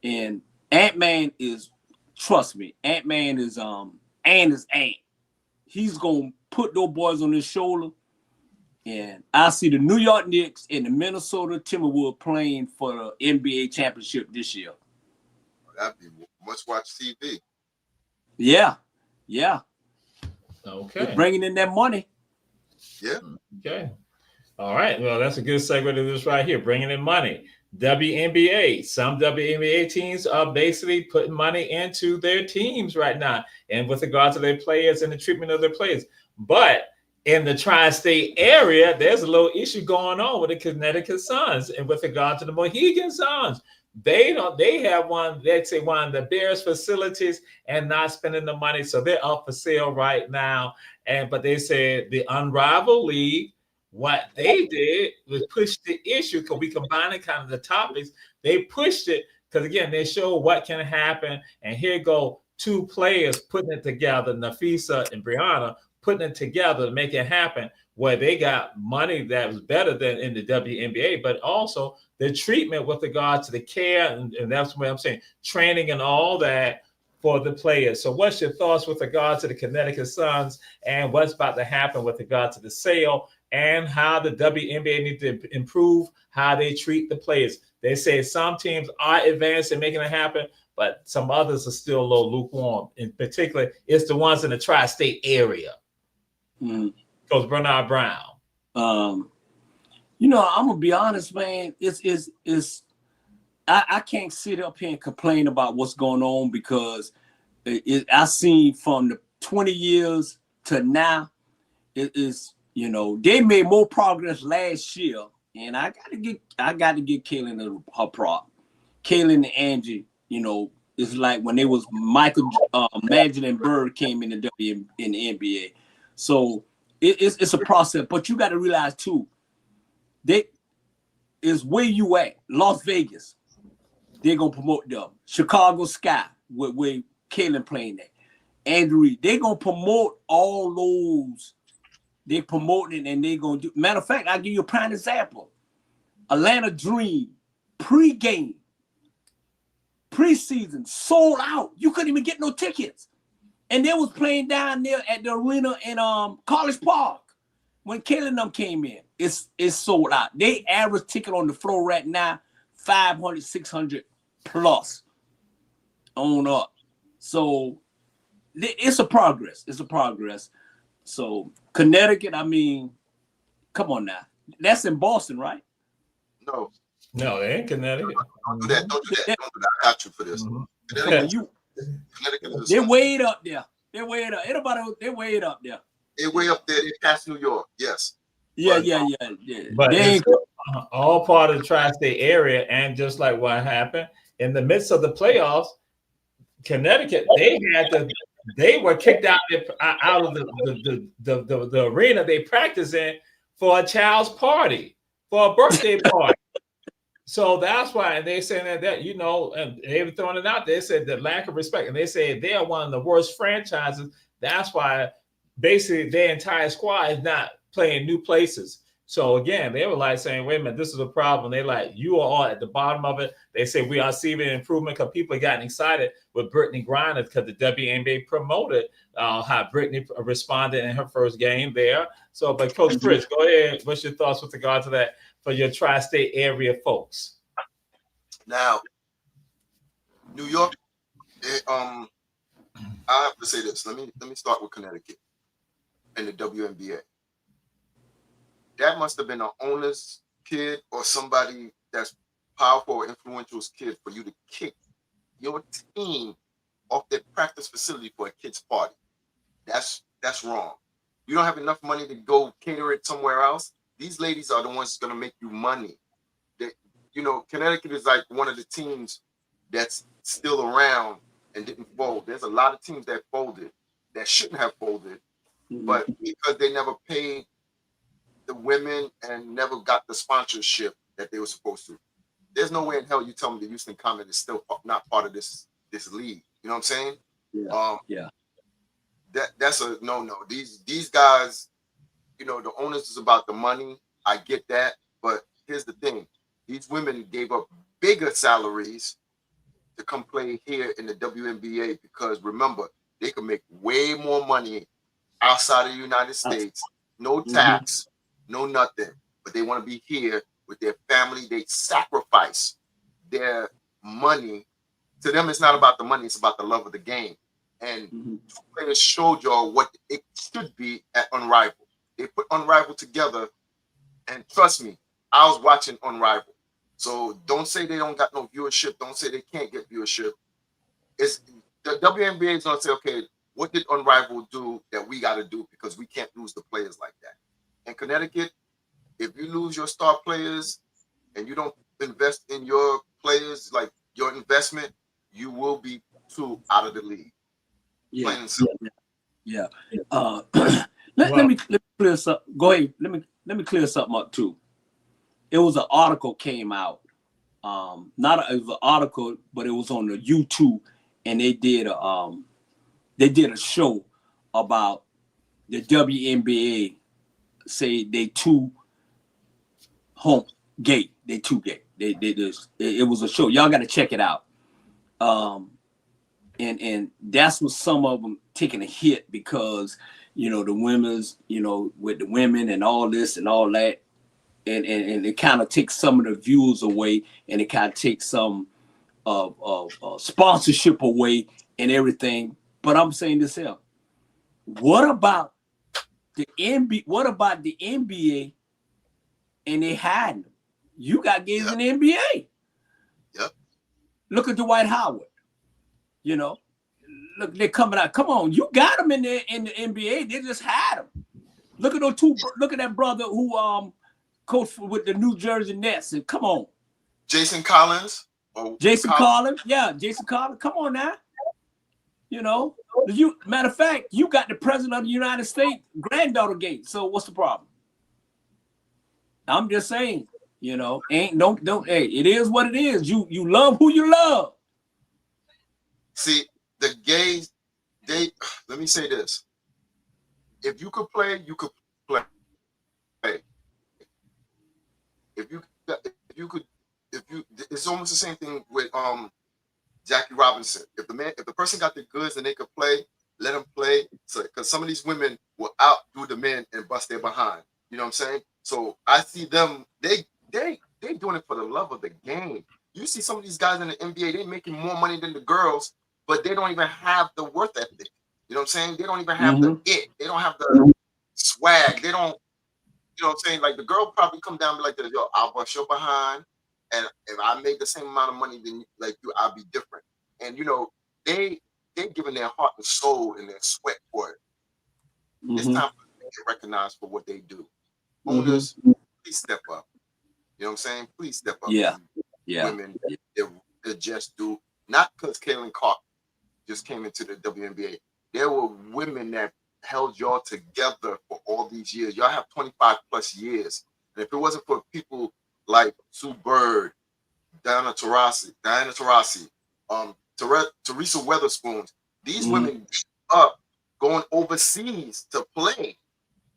And Ant-Man is, trust me, Ant-Man is Ant. He's gonna put those boys on his shoulder. And I see the New York Knicks and the Minnesota Timberwolves playing for the NBA championship this year. That'd be must-watch TV. Yeah. Okay. They're bringing in that money. Yeah. Okay. All right. Well, that's a good segue to this right here, bringing in money. WNBA. Some WNBA teams are basically putting money into their teams right now, and with regard to their players and the treatment of their players. But in the tri-state area, there's a little issue going on with the Connecticut Suns, and with regard to the Mohegan Suns. They have one of the Bears facilities and not spending the money, so they're up for sale right now. But they said the Unrivaled League, what they did was push the issue, because we combining kind of the topics. They pushed it because, again, they show what can happen. And here go two players putting it together, Nafisa and Brianna, putting it together to make it happen, where they got money that was better than in the WNBA, but also the treatment with regard to the care. And that's what I'm saying, training and all that for the players. So what's your thoughts with regard to the Connecticut Suns and what's about to happen with regard to the sale, and how the WNBA needs to improve how they treat the players? They say some teams are advanced in making it happen, but some others are still a little lukewarm. In particular, it's the ones in the tri-state area. Coach Bernard Brown. You know, I'm gonna be honest, man. I can't sit up here and complain about what's going on, because I seen from the 20 years to now, it is, you know, they made more progress last year, and I got to get Kaylin her prop. Kaylin and Angie, you know, it's like when they was Michael, Magic and Bird came in the NBA. So it's a process, but you got to realize too, is where you at. Las Vegas, they're gonna promote them. Chicago Sky, where Kaylin playing at. Andrew Reed, they're gonna promote all those. They promoting, and they gonna do. Matter of fact, I'll give you a prime example. Atlanta Dream, pre-game, preseason, sold out. You couldn't even get no tickets. And they was playing down there at the arena in College Park when Kaylin them came in. It's sold out. They average ticket on the floor right now, 500, 600 plus on up. So it's a progress. It's a progress. So Connecticut, I mean, come on now. That's in Boston, right? No, they ain't Connecticut. Don't do that. Don't do that. I got you for this. Connecticut, they're way up there. They're way up. They're way up there. They're way up there. They past New York. Yes. Yeah. But it's all part of the tri-state area, and just like what happened in the midst of the playoffs, Connecticut, they were kicked out of the arena they practice in for a child's party, for a birthday party. So that's why they saying that you know, and they were throwing it out. They said the lack of respect, and they say they are one of the worst franchises. That's why basically their entire squad is not playing new places. So again, they were like saying, "Wait a minute, this is a problem." They like you are all at the bottom of it. They say we are seeing improvement because people are getting excited with Brittany Griner because the WNBA promoted how Brittany responded in her first game there. So, but Coach Chris, go ahead. What's your thoughts with regard to that for your tri-state area folks? Now, New York, I have to say this. Let me start with Connecticut and the WNBA. That must have been an owner's kid or somebody that's powerful or influential's kid for you to kick your team off their practice facility for a kid's party. That's wrong. You don't have enough money to go cater it somewhere else. These ladies are the ones that's going to make you money. You know, Connecticut is like one of the teams that's still around and didn't fold. There's a lot of teams that folded that shouldn't have folded, but because they never paid the women and never got the sponsorship that they were supposed to. There's no way in hell you tell me the Houston Comet is still not part of this league. You know what I'm saying? Yeah. That's a no. These guys, you know, the onus is about the money. I get that, but here's the thing: these women gave up bigger salaries to come play here in the WNBA because remember, they can make way more money outside of the United States, no tax. No nothing, but they want to be here with their family. They sacrifice their money. To them, it's not about the money, it's about the love of the game. And two players showed y'all what it should be at Unrivaled. They put Unrivaled together, and trust me, I was watching Unrivaled. So don't say they don't got no viewership. Don't say they can't get viewership. It's the WNBA is gonna say, okay, what did Unrivaled do that we got to do because we can't lose the players like that. In Connecticut, if you lose your star players and you don't invest in your players, like your investment, you will be two out of the league. Yeah. Let me clear something. Go ahead. Let me clear something up too. It was an article came out. It was an article, but it was on the YouTube, and they did a show about the WNBA. Say they too gay. They too gay. It was a show. Y'all got to check it out. And that's what some of them taking a hit because you know the women's, you know, with the women and all this and all that, and it kind of takes some of the views away, and it kind of takes some of sponsorship away and everything. But I'm saying this here. What about the NBA? What about the NBA? And they hiding them. You got gays in the NBA. Yep. Look at Dwight Howard. You know, look, they're coming out. Come on, you got them in the NBA. They just had them. Look at those two. Look at that brother who coached with the New Jersey Nets. And come on, Jason Collins. Jason Collins. Yeah, Jason Collins. Come on now. You know, matter of fact, you got the president of the United States granddaughter gate. So what's the problem? I'm just saying, you know, don't. Hey, it is what it is. You love who you love. See, the gays, let me say this. If you could play, you could play. It's almost the same thing with Jackie Robinson. If the person got the goods and they could play, let them play. So, because some of these women will outdo the men and bust their behind. You know what I'm saying? So I see them. They doing it for the love of the game. You see some of these guys in the NBA, they making more money than the girls, but they don't even have the worth ethic. You know what I'm saying? They don't even have the it. They don't have the swag. They don't. You know what I'm saying? Like the girl probably come down and be like, "Yo, I'll bust your behind, and if I make the same amount of money than like you, I'll be different." And you know, they giving their heart and soul and their sweat for it. It's time for them to get recognized for what they do. Owners, please step up. You know what I'm saying? Please step up. Yeah. Women, they just do. Not because Kaylin Clark just came into the WNBA. There were women that held y'all together for all these years. Y'all have 25 plus years. And if it wasn't for people like Sue Bird, Diana Taurasi, Teresa Weatherspoon, these women up going overseas to play.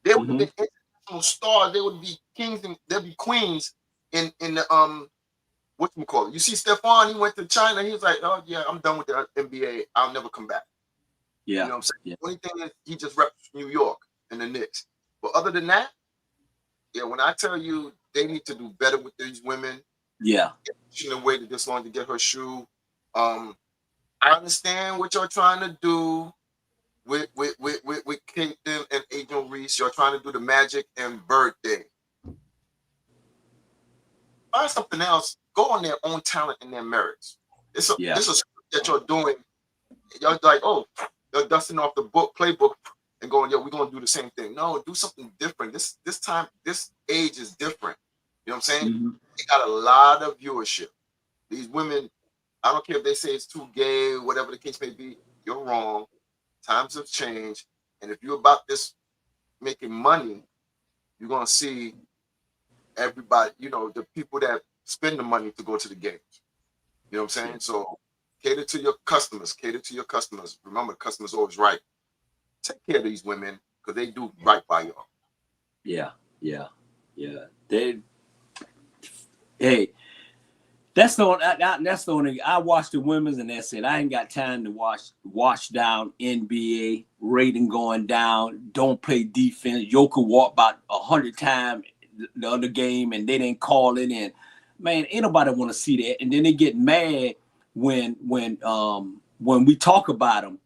They would have been international stars. They would be kings and they'd be queens in the whatchamacallit. You see Stephon, he went to China. He was like, oh yeah, I'm done with the NBA. I'll never come back. Yeah. You know what I'm saying? Yeah. The only thing is he just reps New York and the Knicks. But other than that, yeah, when I tell you they need to do better with these women, yeah. She waited this long to get her shoe. I understand what you're trying to do with Caitlin and Angel Reese. You're trying to do the Magic and Bird thing. Find something else. Go on their own talent and their merits. This is that you're doing. You're like, oh, you're dusting off the playbook and going, yo, we're gonna do the same thing. No, do something different. This time, this age is different. You know what I'm saying? They got a lot of viewership. These women, I don't care if they say it's too gay, whatever the case may be, you're wrong. Times have changed. And if you're about this making money, you're gonna see everybody, the people that spend the money to go to the games. You know what I'm saying? So cater to your customers. Remember, the customer's always right. Take care of these women because they do right by y'all. Yeah. Hey, that's the only. I watch the women's and that's it. I ain't got time to watch down NBA rating going down. Don't play defense. Joker walked about 100 times the other game and they didn't call it in. Man, ain't nobody want to see that. And then they get mad when we talk about them.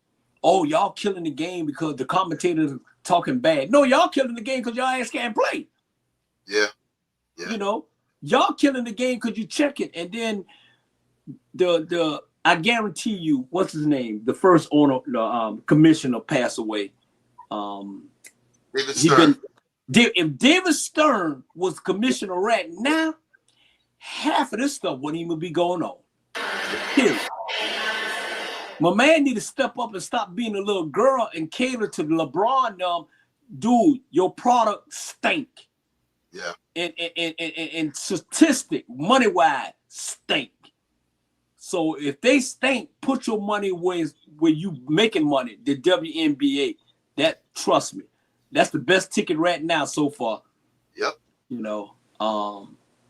Oh, y'all killing the game because the commentators are talking bad. No, y'all killing the game because y'all ass can't play. Yeah. Y'all killing the game because you check it. And then I guarantee you, what's his name? The first owner, commissioner passed away. David Stern. If David Stern was commissioner right now, half of this stuff wouldn't even be going on. Period. My man need to step up and stop being a little girl and cater to LeBron. Dude, your product stink. Yeah. And statistic, money-wise, stink. So if they stink, put your money where you making money. The WNBA. Trust me, that's the best ticket right now so far. Yep.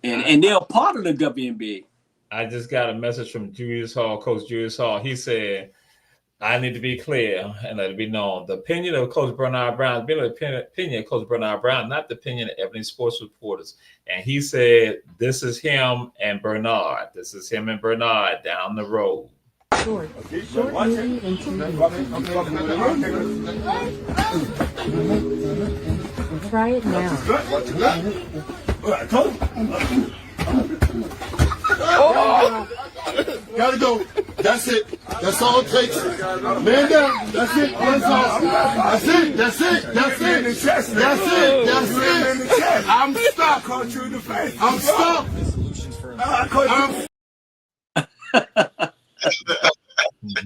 And they're a part of the WNBA. I just got a message from Julius Hall, Coach Julius Hall. He said, I need to be clear and let it be known. The opinion of Coach Bernard Brown has been the opinion of Coach Bernard Brown, not the opinion of Ebony Sports reporters. And he said, this is him and Bernard. This is him and Bernard down the road. Short movie and TV. Try it now. Oh! Gotta go. That's it. That's all it takes. Man down. That's it. That's all. That's it. That's it. That's it. That's it. That's it. I'm stuck. I'm stuck.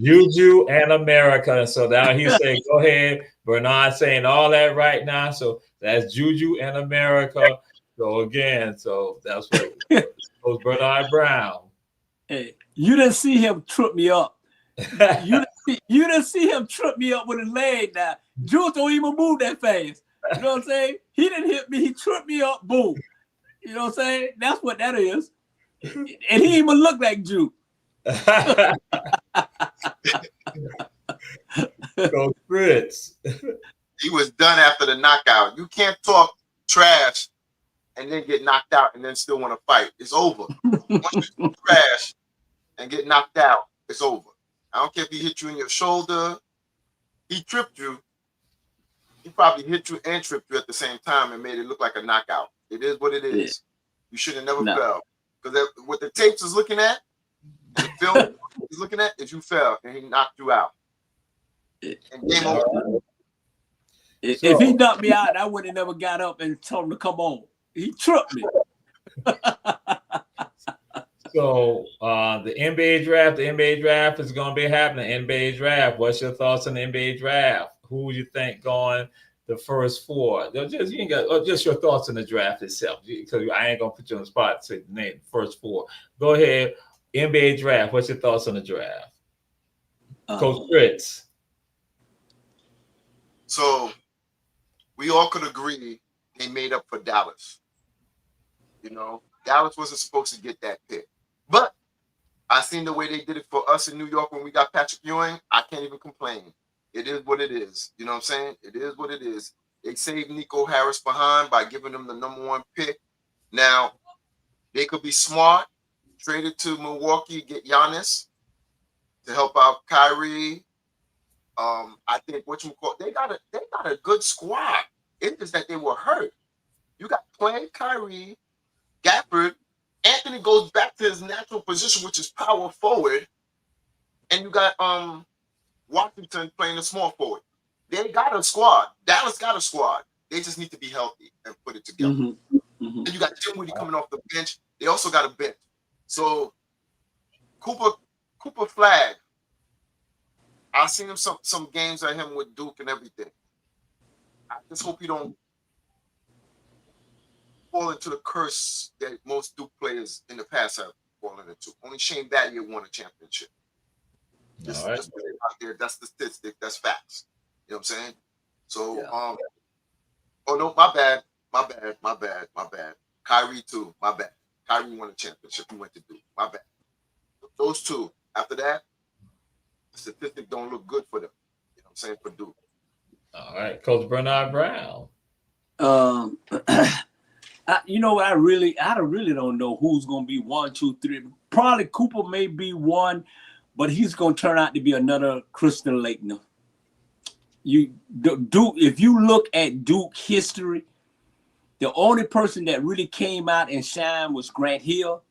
Juju and America. So now he said, go ahead. Bernard saying all that right now. So that's Juju and America. So again, that's what Coach Bernard Brown. Hey, you didn't see him trip me up. You didn't see him trip me up with his leg now. Juju don't even move that fast. You know what I'm saying? He didn't hit me. He tripped me up. Boom. You know what I'm saying? That's what that is. And he didn't even look like Juju. Go Fritz. He was done after the knockout. You can't talk trash and then get knocked out and then still want to fight. It's over. Once you talk trash and get knocked out, it's over. I don't care if he hit you in your shoulder. He tripped you. He probably hit you and tripped you at the same time and made it look like a knockout. It is what it is. Yeah. You should have never fell. Because what the tapes is looking at, the film is looking at, is you fell and he knocked you out. And game over. If he knocked me out, I would have never got up and told him to come on. He tripped me. So the NBA draft is going to be happening. NBA draft. What's your thoughts on the NBA draft? who would you think going the first 4? Just you ain't got just your thoughts on the draft itself. Because I ain't gonna put you on the spot to name first 4. Go ahead. NBA draft. What's your thoughts on the draft, Coach Fritz? So we all could agree they made up for Dallas. You know, Dallas wasn't supposed to get that pick, but I seen the way they did it for us in New York when we got Patrick Ewing. I can't even complain. It is what it is. You know what I'm saying? It is what it is. They saved Nico Harris behind by giving him the #1 pick. Now, they could be smart, trade it to Milwaukee, get Giannis to help out Kyrie. I think they got a good squad. It's just that they were hurt. You got Clay, Kyrie, Gafford. Anthony goes back to his natural position, which is power forward, and you got Washington playing a small forward. They got a squad. Dallas got a squad. They just need to be healthy and put it together. And you got Dinwiddie coming off the bench. They also got a bench. So Cooper Flag. I seen him some games at him with Duke and everything. I just hope he don't fall into the curse that most Duke players in the past have fallen into. Only Shane Battier won a championship. Just put it out there. That's the statistic. That's facts. You know what I'm saying? So, oh no, my bad. Kyrie too. My bad. Kyrie won a championship. He went to Duke. My bad. Those two. After that, the statistic don't look good for them. You know what I'm saying? For Duke. All right, Coach Bernard Brown. You know, I really don't know who's going to be 1, 2, 3. Probably Cooper may be 1, but he's going to turn out to be another Christian Laettner. If you look at Duke history, the only person that really came out and shined was Grant Hill.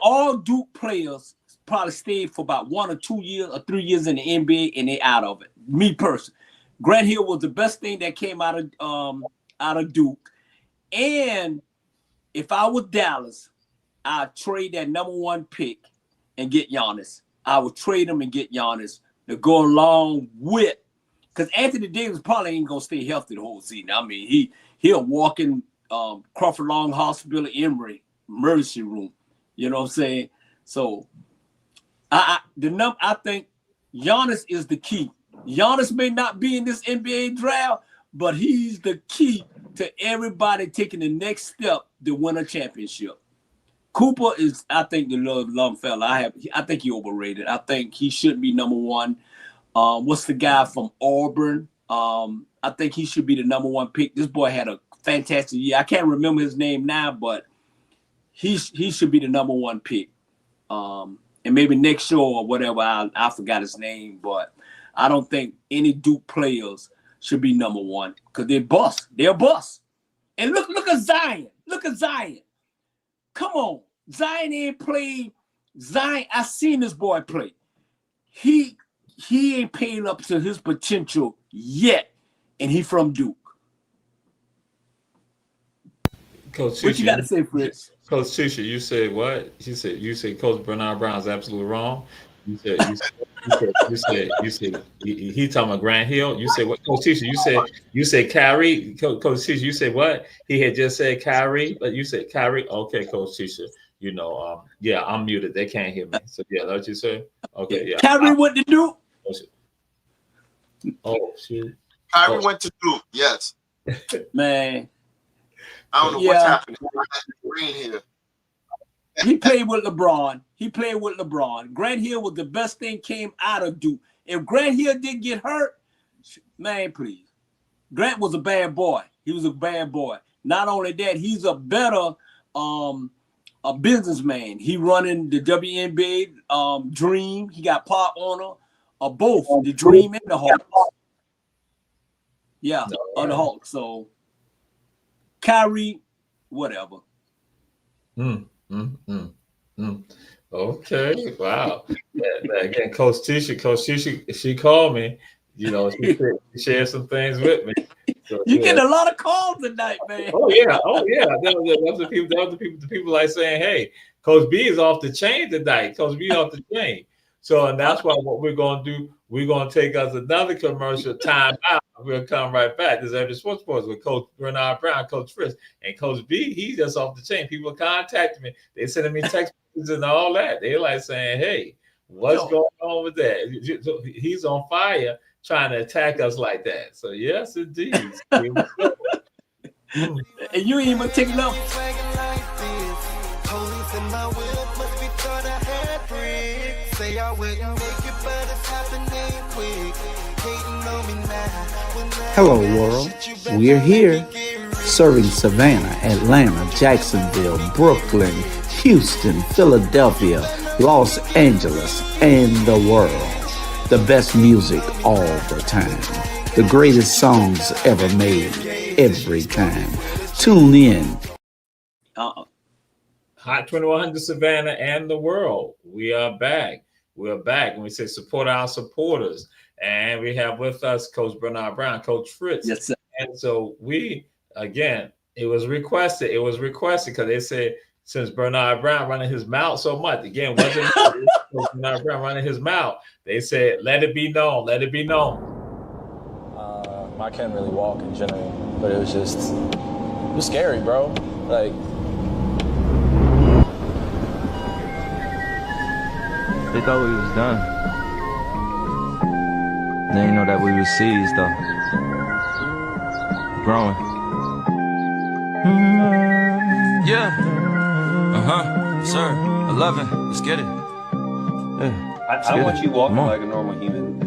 All Duke players probably stayed for about 1 or 2 years or 3 years in the NBA and they out of it. Me personally, Grant Hill was the best thing that came out of Duke. And if I was Dallas, I'd trade that #1 pick and get Giannis. I would trade him and get Giannis to go along with, because Anthony Davis probably ain't gonna stay healthy the whole season. I mean, he'll walk in Crawford Long Hospital, Emory emergency room. You know what I'm saying? So I think Giannis is the key. Giannis may not be in this NBA draft, but he's the key to everybody taking the next step to win a championship. Cooper is, I think, the lump fella. I think he overrated. I think he shouldn't be #1. What's the guy from Auburn? I think he should be the #1 pick. This boy had a fantastic year. I can't remember his name now, but he should be the #1 pick. And maybe next show or whatever, I forgot his name, but I don't think any Duke players should be #1 because they're bust. They're bust. And look at Zion. Look at Zion. Come on. Zion ain't played. Zion, I seen this boy play. He ain't paying up to his potential yet. And he from Duke. Coach what you got to say, Fritz? Coach Tisha, you said what? You said Coach Bernard Brown is absolutely wrong. You said he talking about Grant Hill. You said what? Coach Tisha, you said Kyrie. Coach Tisha, you said what? He had just said Kyrie, but you said Kyrie. Okay, Coach Tisha. You know, yeah, I'm muted. They can't hear me. So yeah, that's what you said. Okay, yeah. Kyrie went to Duke. Oh shit. Kyrie went to Duke. Yes. Man. I don't know what's happening. Green here. He played with LeBron. Grant Hill was the best thing came out of Duke. If Grant Hill didn't get hurt, man, please. Grant was a bad boy. He was a bad boy. Not only that, he's a better a businessman. He running the WNBA Dream. He got part owner of both the Dream and the Hawks. Yeah, on the Hawks. So Kyrie, whatever. Okay, wow. Again, Coach Tisha, she called me. You know, she shared some things with me. So, you get a lot of calls tonight, man. Oh yeah. Those are the people like saying, "Hey, Coach B is off the chain tonight. Coach B off the chain." So, and that's why what we're going to do. We're going to take us another commercial time out. We'll come right back. This is Ebony Sports with Coach Bernard Brown, Coach Fritz, and Coach B. He's just off the chain. People contacting me. They sending me text messages and all that. They like saying, hey, what's going on with that? He's on fire trying to attack us like that. So, yes, indeed. And you ain't even taking up. Hello, world. We're here, serving Savannah, Atlanta, Jacksonville, Brooklyn, Houston, Philadelphia, Los Angeles, and the world. The best music all the time. The greatest songs ever made, every time. Tune in. Hot 2100 Savannah and the world. We are back. We're back. And we say support our supporters. And we have with us Coach Bernard Brown, Coach Fritz. Yes, sir. And so we, again, it was requested because they said since Bernard Brown running his mouth so much, again, wasn't Bernard Brown running his mouth. They said, let it be known, let it be known. I can't really walk in general, but it was scary, bro. Like, they thought we was done. They didn't know that we was seized, though. Growing. Yeah. Sir, 11. Let's get it. Yeah. I want you walking like a normal human.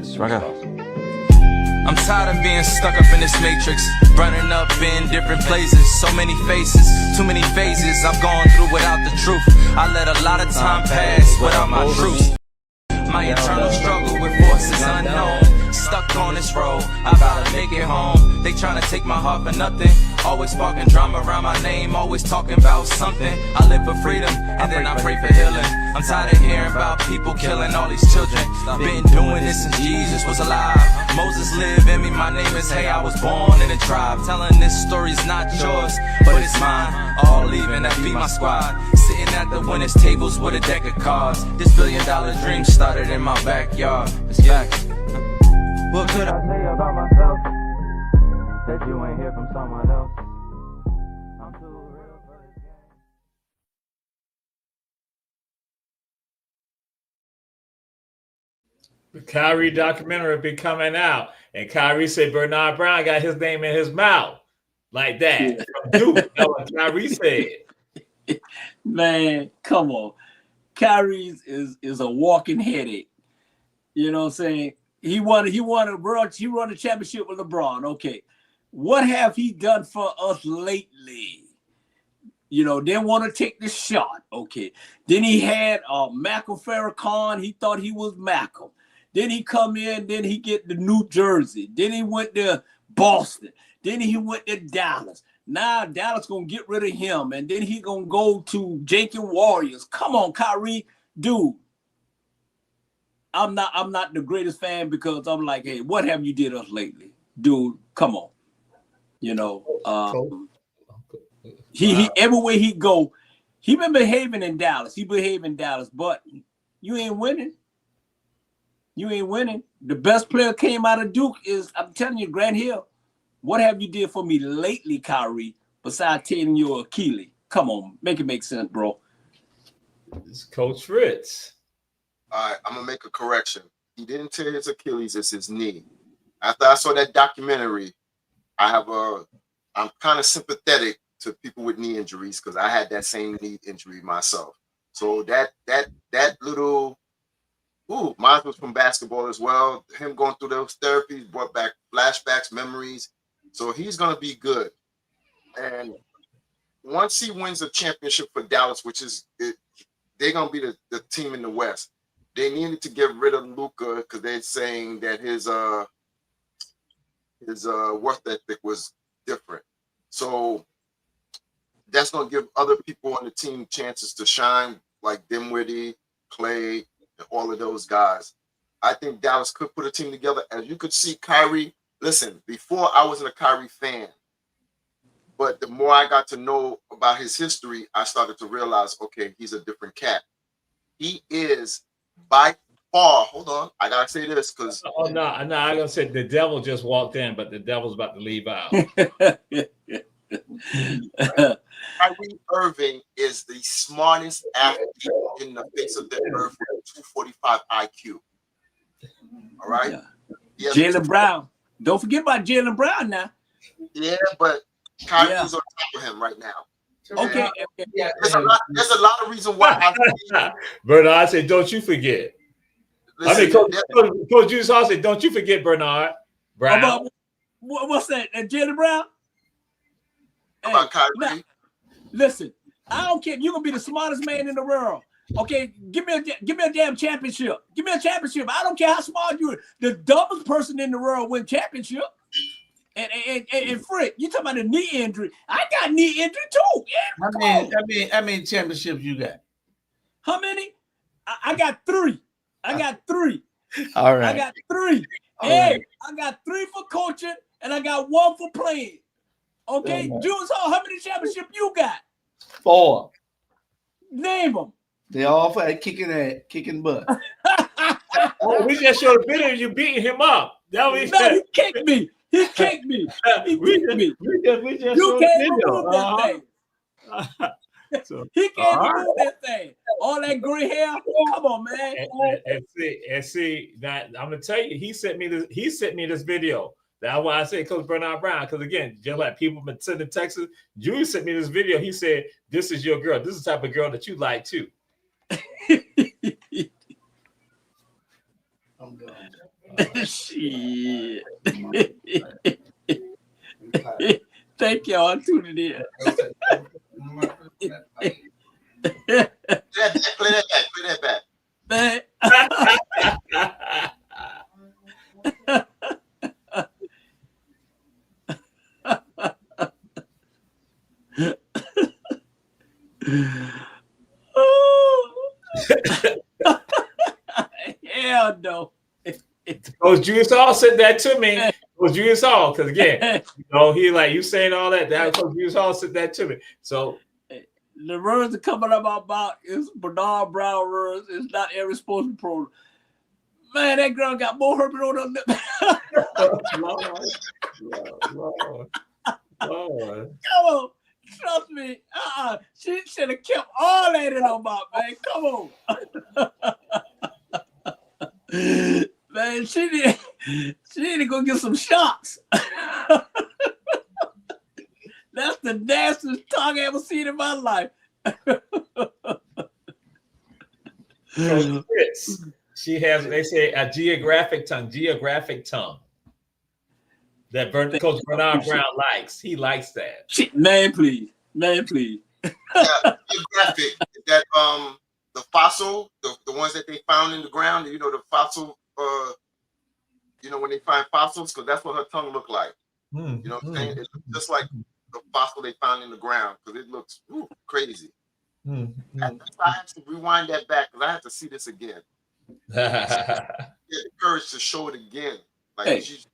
I'm tired of being stuck up in this matrix, running up in different places, so many faces, too many phases I've gone through without the truth. I let a lot of time pass without my truth. My internal struggle with forces unknown, stuck on this road, I gotta make it home. They tryna take my heart for nothing, always sparking drama around my name, always talking about something. I live for freedom, and then I pray for healing. I'm tired of hearing about people killing all these children. Been doing this since Jesus was alive. Moses lived in me, my name is Hey, I was born in a tribe. Telling this story's not yours, but it's mine. All leaving, that be my squad. Sitting at the winners' tables with a deck of cards. This $1 billion dream started in my backyard. It's back. What could I say about myself that you ain't hear from someone else? I'm too real for this game. The Kyrie documentary will be coming out, and Kyrie said Bernard Brown got his name in his mouth like that. Yeah. From Duke. That's what Kyrie said. Man, come on. Kyrie is a walking headache. You know what I'm saying? He won a championship with LeBron. Okay. What have he done for us lately? You know, didn't want to take the shot. Okay. Then he had Malcolm Farrakhan. He thought he was Malcolm. Then he come in, then he get to New Jersey. Then he went to Boston. Then he went to Dallas. Now Dallas gonna get rid of him, and then he gonna go to Jenkins Warriors. Come on, Kyrie, dude. I'm not the greatest fan because I'm like, hey, what have you did us lately, dude? Come on, you know. He everywhere he go, he been behaving in Dallas. He behaved in Dallas, but you ain't winning. You ain't winning. The best player came out of Duke is, I'm telling you, Grant Hill. What have you did for me lately, Kyrie, besides tearing your Achilles? Come on, make it make sense, bro. It's Coach Fritz. All right, I'm gonna make a correction. He didn't tear his Achilles; it's his knee. After I saw that documentary, I'm kind of sympathetic to people with knee injuries because I had that same knee injury myself. So that little, mine was from basketball as well. Him going through those therapies brought back flashbacks, memories. So he's gonna be good. And once he wins a championship for Dallas, which is they're gonna be the team in the West. They needed to get rid of Luka because they're saying that his work ethic was different. So that's gonna give other people on the team chances to shine, like Dinwiddie, Clay, and all of those guys. I think Dallas could put a team together. As you could see, Kyrie. Listen, before I wasn't a Kyrie fan, but the more I got to know about his history, I started to realize, okay, he's a different cat. He is by far. Hold on, I gotta say this because no, I'm gonna say the devil just walked in, but the devil's about to leave out. Kyrie Irving is the smartest athlete in the face of the earth with 245 IQ. All right. Yeah. Jaylen Brown. Don't forget about Jaylen Brown now. Yeah, but Kyrie's on top of him right now. Okay. Yeah. There's a lot of reason why. Bernard said, "Don't you forget." Listen, Coach Juice Hall said, "Don't you forget Bernard Brown." What's that? Jaylen Brown? About Kyrie. Now, listen, I don't care. You're gonna be the smartest man in the world. Okay, give me a damn championship. Give me a championship. I don't care how smart you are. The dumbest person in the world win championship. And Frick, you talking about a knee injury? I got knee injury too. Yeah, how many championships you got? How many? I got 3. I got 3. All right. I got 3. Hey, I got 3 for coaching, and I got 1 for playing. Okay, Jules Hall, how many championships you got? 4. Name them. They all for kicking butt. Oh, we just showed a video of you beating him up. That was he kicked me. He kicked me. He kicked me. We just you showed can't a video. remove that thing. So, he can't remove that thing. All that gray hair. Come on, man. And see that I'm gonna tell you, he sent me this video. That's why I say Coach Bernard Brown, because again, just like people been sending Texas, Julie sent me this video. He said, "This is your girl. This is the type of girl that you like too." I'm done. Shit. Thank y'all. I'm tuning in. Play that back. Man. Hell no. Coach Julius Hall said that to me. Coach Julius Hall, because again, he like you saying all that. That Coach Julius Hall said that to me. So the words are coming up about is Bernard Brown words. It's not every sports pro. Man, that girl got more herpes on her lip. Lord. Come on. Trust me. She should have kept all that in her mouth, man. Come on. Man, she need to go get some shots. That's the nastiest tongue I ever seen in my life. She has, they say, a geographic tongue. That Coach Bernard Brown likes. He likes that. Man, please. Yeah, geographic. That the fossil, the ones that they found in the ground, the fossil, when they find fossils, because that's what her tongue looked like. You know what I'm saying? It looks just like the fossil they found in the ground, because it looks crazy. I have to rewind that back because I have to see this again. Get the courage to show it again. Like she's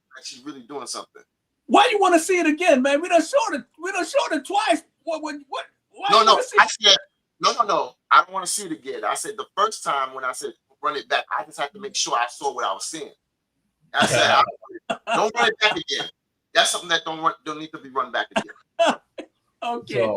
really doing something. Why you want to see it again, man? We done showed it twice. What? Why no. I said no. I don't want to see it again. I said the first time when I said run it back, I just had to make sure I saw what I was seeing. I said don't run it back again. That's something that don't need to be run back again. Okay.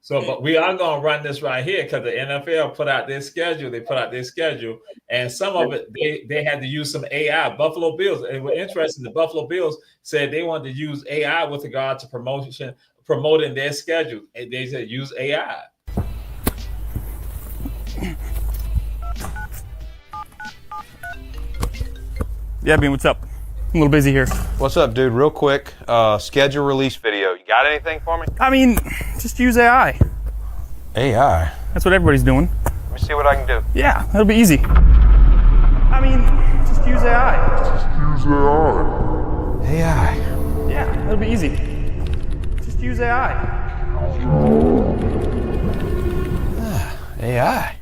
But we are going to run this right here because the NFL put out their schedule. They put out their schedule, and some of it they had to use some AI. Buffalo Bills, and we're interested. The Buffalo Bills said they wanted to use AI with regard to promoting their schedule, and they said use AI. Yeah, Bean, what's up? I'm a little busy here. What's up, dude? Real quick, schedule release video. You got anything for me? I mean, just use AI. AI? That's what everybody's doing. Let me see what I can do. Yeah, that'll be easy. I mean, just use AI. Just use AI. AI? Yeah, that'll be easy. Just use AI. AI.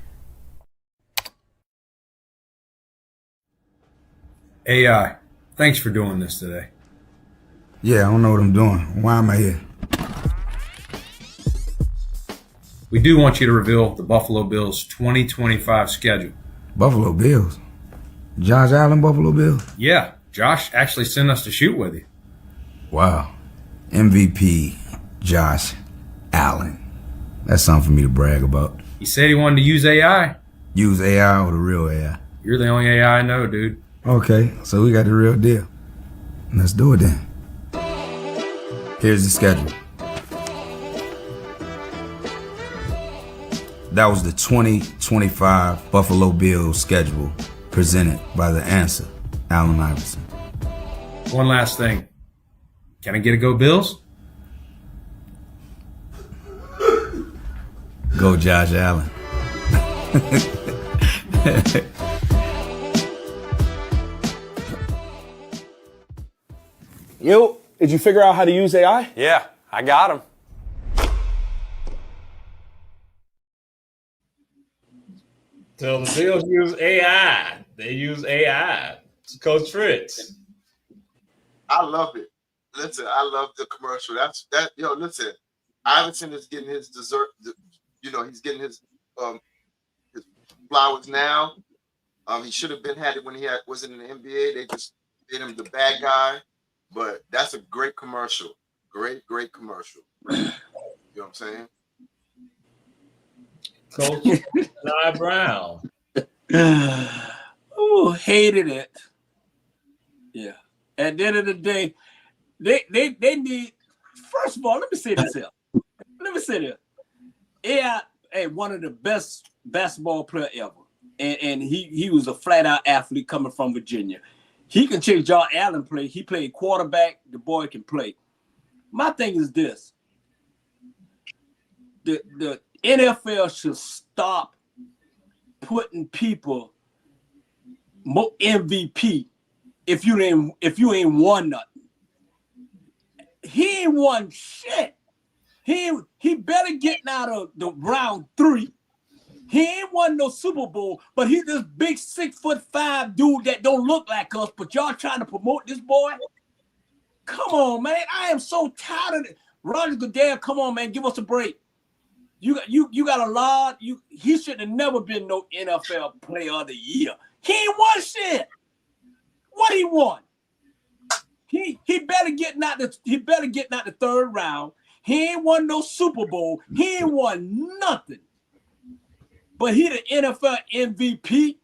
AI, thanks for doing this today. Yeah, I don't know what I'm doing. Why am I here? We do want you to reveal the Buffalo Bills 2025 schedule. Buffalo Bills? Josh Allen, Buffalo Bills? Yeah, Josh actually sent us to shoot with you. Wow. MVP Josh Allen. That's something for me to brag about. He said he wanted to use AI. Use AI or the real AI? You're the only AI I know, dude. Okay, so we got the real deal. Let's do it then. Here's the schedule. That was the 2025 Buffalo Bills schedule presented by The Answer, Allen Iverson. One last thing. Can I get a go Bills? Go Josh Allen. Yo, did you figure out how to use AI? Yeah, I got him. So the Bills use AI. They use AI. Coach Fritz. I love it. Listen, I love the commercial. That's that. Yo, listen, Iverson is getting his dessert. He's getting his flowers now. He should have had it when he was in the NBA. They just made him the bad guy. But that's a great commercial. Great commercial. You know what I'm saying? Coach Nye Brown. Oh, hated it. Yeah. At the end of the day, they need. First of all, let me say this here. Let me say this. AI, one of the best basketball player ever, and he was a flat out athlete coming from Virginia. He can check Josh Allen play. He played quarterback. The boy can play. My thing is this. The NFL should stop putting people more MVP if you ain't won nothing. He ain't won shit. He better getting out of the round 3. He ain't won no Super Bowl, but he's this big 6'5" dude that don't look like us, but y'all trying to promote this boy? Come on, man. I am so tired of it. Roger Goodell, come on, man. Give us a break. You got a lot. He should have never been no NFL player of the year. He ain't won shit. What he won? He better get out the third round. He ain't won no Super Bowl. He ain't won nothing. But he the NFL MVP.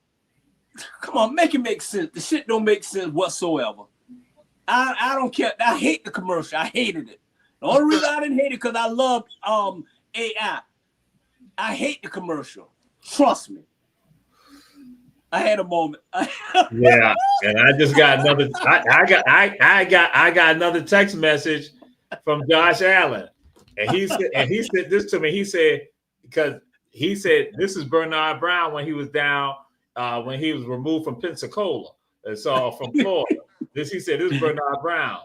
Come on, make it make sense. The shit don't make sense whatsoever. I don't care. I hate the commercial. I hated it. The only reason I didn't hate it because I love AI. I hate the commercial. Trust me. I had a moment. Yeah, and I just got another. I got another text message from Josh Allen, and he said this to me. He said this is Bernard Brown when he was down when he was removed from Pensacola, and so from Florida. He said this is Bernard Brown.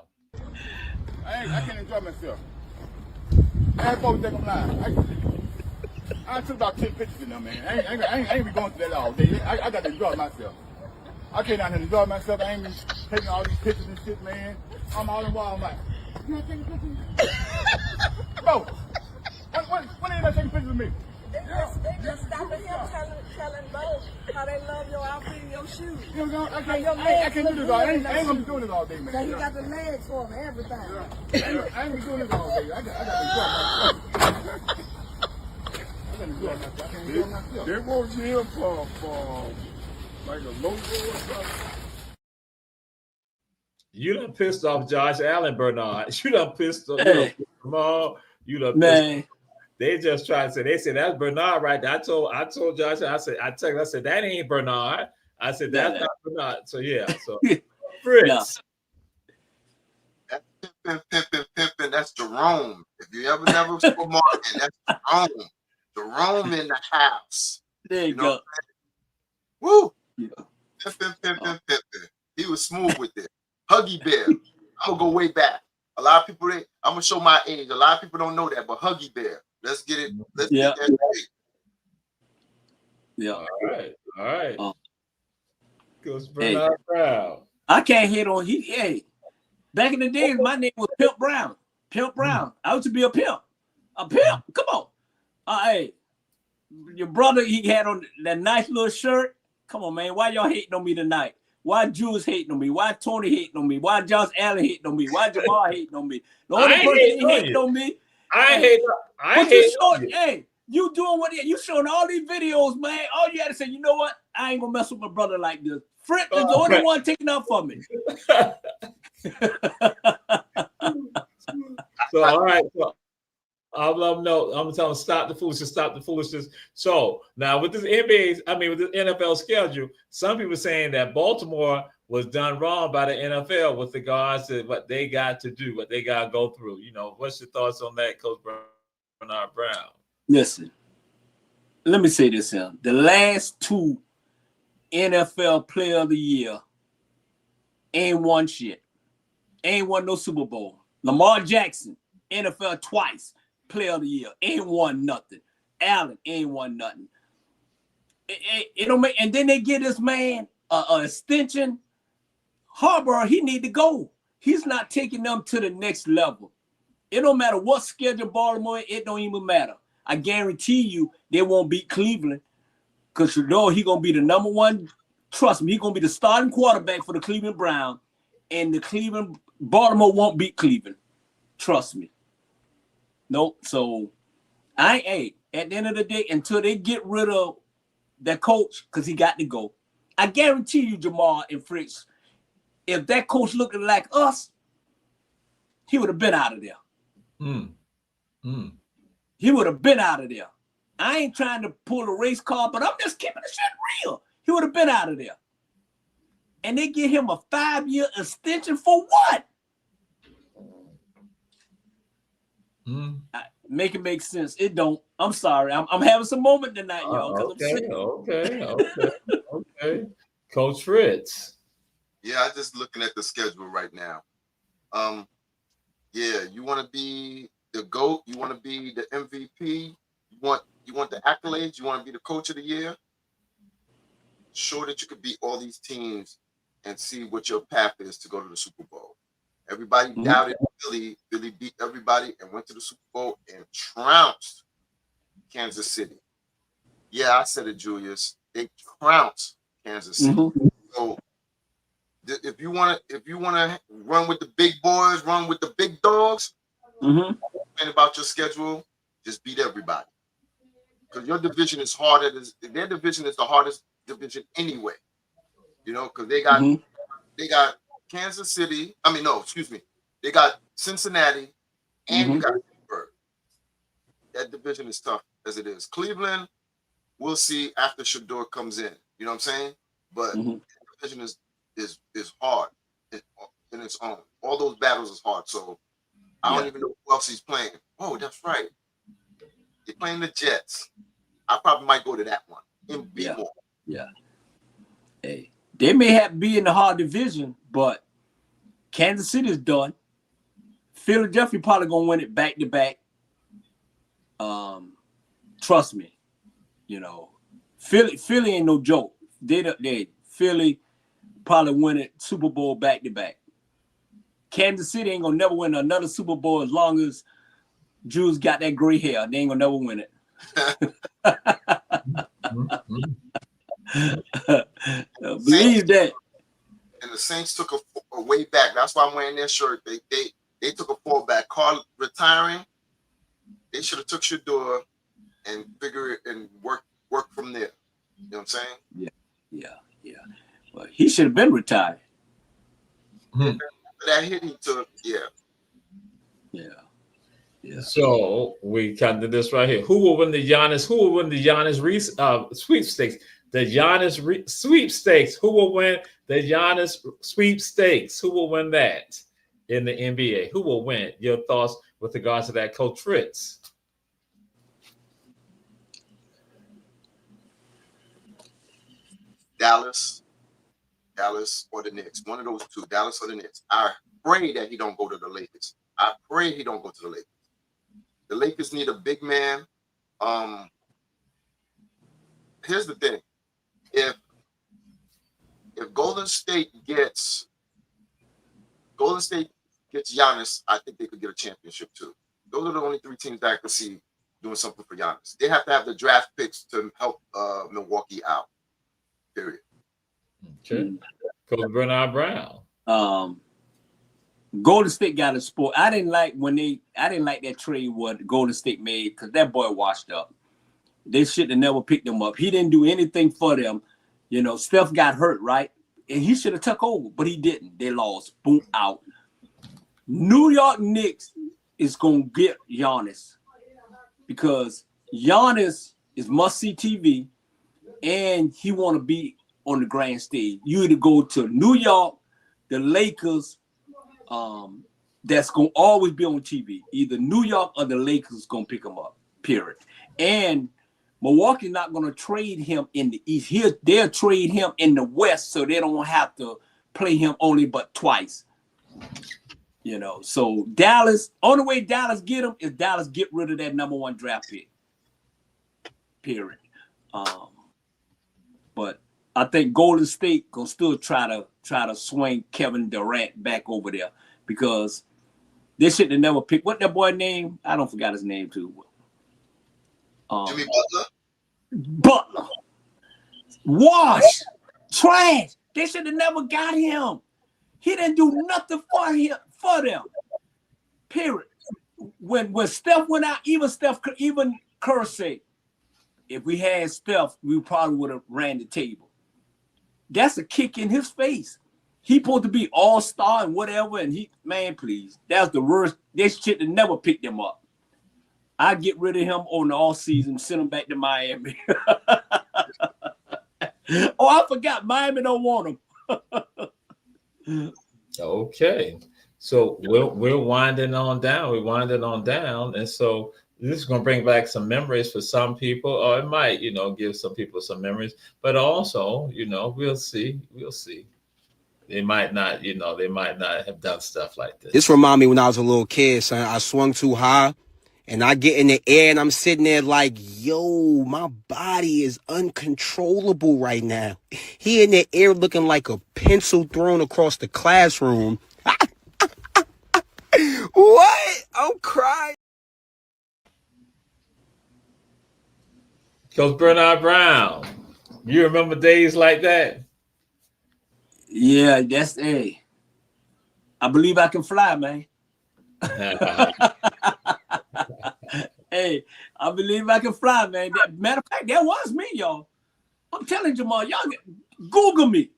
I can't enjoy myself. I ain't supposed to think I'm lying. I took about 10 pictures in there, man. I ain't be going through that all day. I got to enjoy myself. I came down here to enjoy myself. I ain't been taking all these pictures and shit, man. I'm all in Walmart. You not taking pictures? Bro, when are you not taking pictures of me? They just stopping him telling Bo how they love your outfit and your shoes. You know, I can't do this all. I ain't gonna be doing this all day, man. So you got the legs for him, everything. I ain't be doing this all day. I got to enjoy myself. They won't him for like a logo or something. You done pissed off Josh Allen, Bernard. You done pissed off them all. You done pissed off. They just tried to say, they said that's Bernard right there. I told Josh, I said that ain't Bernard. I said that's not Bernard. So yeah, so Fritz. That's pimping. That's Jerome. If you ever never saw Martin, that's Jerome. Jerome in the house. There you go. Woo! Yeah. Pimpin'. He was smooth with it. Huggy Bear. I'm gonna go way back. A lot of people, I'm gonna show my age. A lot of people don't know that, but Huggy Bear. Let's get it. Let's get that straight. Yeah. All right. Goes Bernard Brown. I can't hit on back in the days, my name was Pimp Brown. Pimp Brown. I used to be a pimp. A pimp. Come on. Hey, your brother, he had on that nice little shirt. Come on, man. Why y'all hating on me tonight? Why Jules hating on me? Why Tony hating on me? Why Josh Allen hating on me? Why Jamal hating on me? The only person that hating on me. I But hate you showing, hey, you doing what you showing all these videos, man. All you gotta say, you know what? I ain't gonna mess with my brother like this. Fritz is the only one taking up for me. So all right. So, I'll let them know. I'm gonna tell them stop the foolishness, stop the foolishness. So now with this with this NFL schedule, some people saying that Baltimore was done wrong by the NFL with regards to what they got to do, what they got to go through. You know, what's your thoughts on that, Coach Bernard Brown? Listen, let me say this here. The last 2 NFL Player of the Year ain't won shit. Ain't won no Super Bowl. Lamar Jackson, NFL twice. Player of the Year, ain't won nothing. Allen ain't won nothing. It don't make, and then they give this man a extension. Harbaugh, he need to go. He's not taking them to the next level. It don't matter what schedule Baltimore, it don't even matter. I guarantee you they won't beat Cleveland because you know he's gonna be the number 1. Trust me, he's gonna be the starting quarterback for the Cleveland Browns, and Baltimore won't beat Cleveland. Trust me. Nope. So at the end of the day, until they get rid of that coach, because he got to go, I guarantee you, Jamal and Fritz, if that coach looking like us, he would have been out of there. He would have been out of there. I ain't trying to pull a race car, but I'm just keeping the shit real. He would have been out of there. And they give him a 5-year extension for what? Make it make sense. It don't. I'm sorry. I'm having some moment tonight, y'all. Okay. Coach Fritz. Yeah, I'm just looking at the schedule right now. Yeah, you want to be the GOAT. You want to be the MVP. You want the accolades. You want to be the coach of the year. Show that you could beat all these teams and see what your path is to go to the Super Bowl. Everybody doubted Philly. Philly beat everybody and went to the Super Bowl and trounced Kansas City. Yeah, I said it, Julius. They trounced Kansas City. So if you want to run with the big boys, run with the big dogs, and about your schedule, just beat everybody. Because your division is harder. Their division is the hardest division anyway. You know, because they got Kansas City. They got Cincinnati and you got Pittsburgh. That division is tough as it is. Cleveland, we'll see after Shador comes in. You know what I'm saying? But the division is hard in its own. All those battles is hard. So I don't even know who else he's playing. Oh, that's right. They're playing the Jets. I probably might go to that one and be more. Yeah. Hey, they may have to be in the hard division, but Kansas City is done. Philadelphia probably gonna win it back to back. Trust me. You know, Philly ain't no joke. Philly probably win it Super Bowl back to back. Kansas City ain't gonna never win another Super Bowl as long as Jews got that gray hair. They ain't gonna never win it. Believe that. And the Saints took a way back. That's why I'm wearing their shirt. They took a fall back. Carl retiring. They should have took Shador and figure it and work from there. You know what I'm saying? Yeah. Well, he should have been retired. That hit he took, yeah. So we kind of this right here. Who will win the Giannis? Who will win the Giannis sweepstakes? The Giannis sweepstakes. Who will win the Giannis sweepstakes? Who will win that in the NBA? Who will win? Your thoughts with regards to that, Coach Fritz? Dallas or the Knicks. One of those two, Dallas or the Knicks. I pray that he don't go to the Lakers. I pray he don't go to the Lakers. The Lakers need a big man. Here's the thing. If Golden State gets Giannis, I think they could get a championship too. Those are the only 3 teams that I could see doing something for Giannis. They have to have the draft picks to help Milwaukee out. Period. Okay. Coach Bernard Brown. Golden State got a sport. I didn't like that trade what Golden State made because that boy washed up. They should have never picked him up. He didn't do anything for them. You know, Steph got hurt, right? And he should have took over, but he didn't. They lost. Boom, out. New York Knicks is going to get Giannis because Giannis is must-see TV and he want to be on the grand stage. You either go to New York, the Lakers, that's going to always be on TV. Either New York or the Lakers is going to pick him up, period. And Milwaukee's not going to trade him in the East. They'll trade him in the West so they don't have to play him only but twice. You know, so Dallas, only way Dallas get him is Dallas get rid of that #1 draft pick. Period. But I think Golden State gonna still try to swing Kevin Durant back over there because they should have never picked what that boy name. I don't forgot his name too. Jimmy Butler. Butler. Wash. Trash. They should have never got him. He didn't do nothing for them. Period. When Steph went out, even Kerr said, if we had Steph, we probably would have ran the table. That's a kick in his face. He supposed to be all-star and whatever, and man, please. That's the worst. They should have never picked him up. I'd get rid of him on the all season, send him back to Miami. Oh, I forgot. Miami don't want him. Okay. So we're winding on down. We're winding on down. And so this is going to bring back some memories for some people, or it might, give some people some memories. But also, we'll see. We'll see. They might not, they might not have done stuff like this. This remind me when I was a little kid, son. I swung too high. And I get in the air and I'm sitting there like, yo, my body is uncontrollable right now. He in the air looking like a pencil thrown across the classroom. What? I'm crying. Coach Bernard Brown, you remember days like that? Yeah, that's I believe I can fly, man. Hey, I believe I can fly, man. Matter of fact, that was me, y'all. I'm telling Jamal, y'all Google me.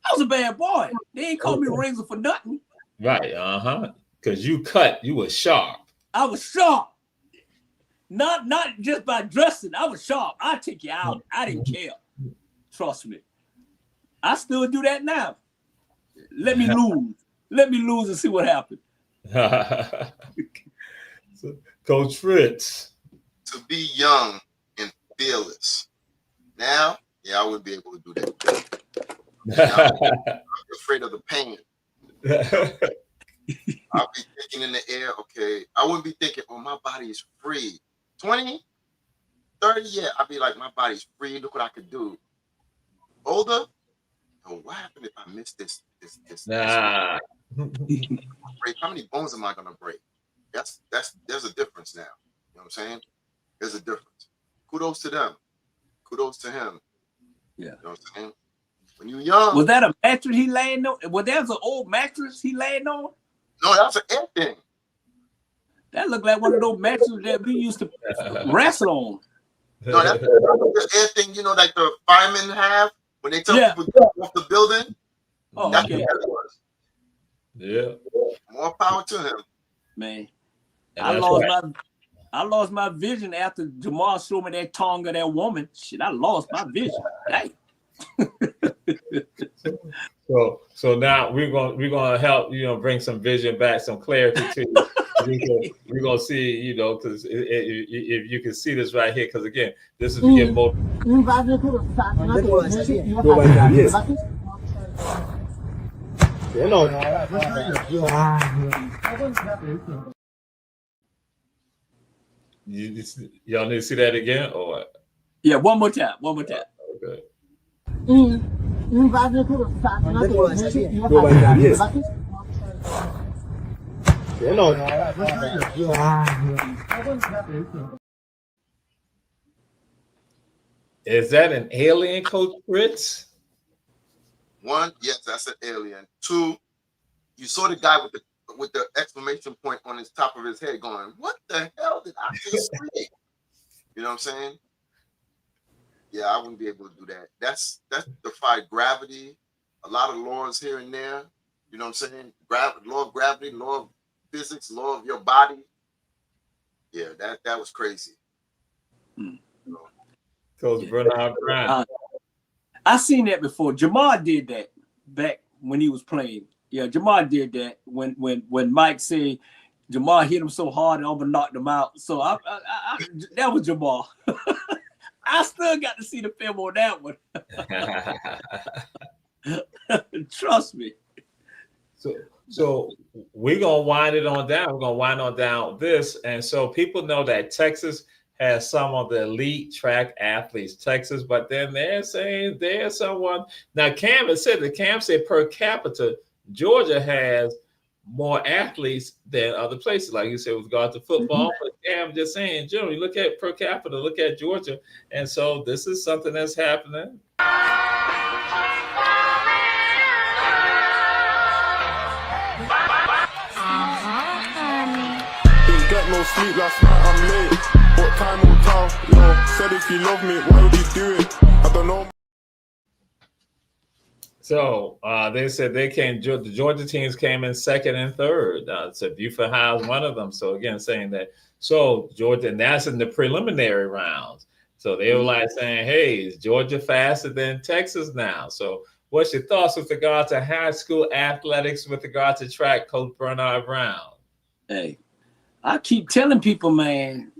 I was a bad boy. They ain't call me Razor for nothing. Right, because you were sharp. I was sharp. Not just by dressing. I was sharp. I take you out. I didn't care. Trust me. I still do that now. Let me lose. Let me lose and see what happens. Coach Fritz. To be young and fearless. Now, I wouldn't be able to do that. I'm afraid of the pain. I'll be thinking in the air, okay. I wouldn't be thinking, oh, my body is free. 20, 30, yeah, I'd be like, my body's free. Look what I could do. Older, oh, what happened if I miss this? Nah. How many bones am I gonna break? There's a difference now. You know what I'm saying? There's a difference. Kudos to them. Kudos to him. Yeah. You know what I'm saying? When you're young. Was that a mattress he laying on? Was that an old mattress he laying on? No, that's an air thing. That looked like one of those mattresses that we used to wrestle on. No, that's the air thing, like the firemen have when they tell people to get off the building. Oh, that's okay. what that was. Yeah. More power to him. Man. I lost my vision after Jamal showed me that tongue of that woman. Shit, I lost my vision. Dang. So now we're gonna help bring some vision back, some clarity to you. We're gonna see because if you can see this right here, because again, this is getting more. Y'all need to see that again, or what? Yeah, one more time. Okay. Is that an alien, Coach Fritz? One, yes, that's an alien. Two, you saw the guy with the exclamation point on his top of his head going, what the hell did I just say? You know what I'm saying? Yeah, I wouldn't be able to do that. That's defied gravity, a lot of laws here and there. You know what I'm saying? Law of gravity, law of physics, law of your body. Yeah, that was crazy. Coach Bernard Brown. I seen that before. Jamar did that back when he was playing. Yeah, Jamar did that when Mike said Jamar hit him so hard and almost knocked him out. So I that was Jamar. I still got to see the film on that one. Trust me. So we're gonna wind it on down. We're gonna wind on down with this, and so people know that Texas has some of the elite track athletes. Texas, but then they're saying there's someone. Now Cam has said that Cam said per capita, Georgia has more athletes than other places, like you said with regard to football. But Cam just saying, generally, look at per capita, look at Georgia, and so this is something that's happening. Didn't get no sleep last night, I'm late. What time will tell? Yo, said if you love me, why would you do it? I don't know. So they said the Georgia teams came in second and third. So Buford High is one of them. So again, saying that, so Georgia, and that's in the preliminary rounds. So they were like saying, hey, is Georgia faster than Texas now? So what's your thoughts with regard to high school athletics, with regard to track, Coach Bernard Brown? Hey, I keep telling people, man,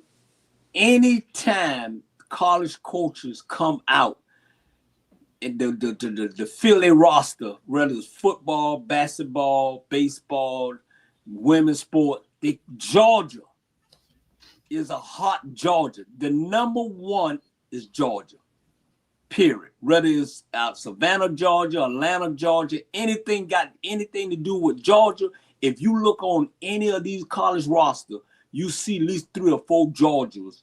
anytime college coaches come out and the fill their roster, whether it's football, basketball, baseball, women's sport, Georgia is a hot Georgia. The number one is Georgia, period. Whether it's out Savannah, Georgia, Atlanta, Georgia, anything got anything to do with Georgia. If you look on any of these college roster, you see at least 3 or 4 Georgias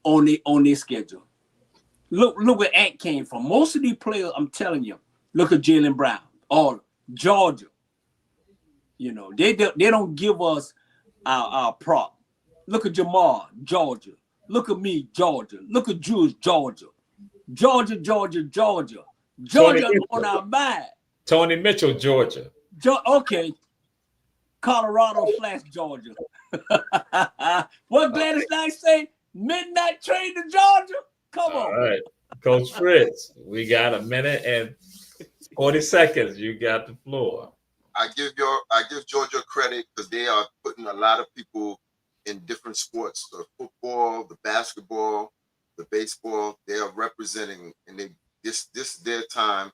on their schedule. Look where Ant came from. Most of these players, I'm telling you, look at Jaylen Brown, all Georgia. You know, they don't give us our prop. Look at Jamar, Georgia. Look at me, Georgia. Look at Jules, Georgia. Georgia on our mind. Tony Mitchell, Georgia. Okay. Colorado / Georgia. What Gladys Knight say? Midnight train to Georgia? Come on. All right. Coach Fritz, we got a minute and 40 seconds. You got the floor. I give Georgia credit because they are putting a lot of people in different sports, the football, the basketball, the baseball. They are representing, and this their time.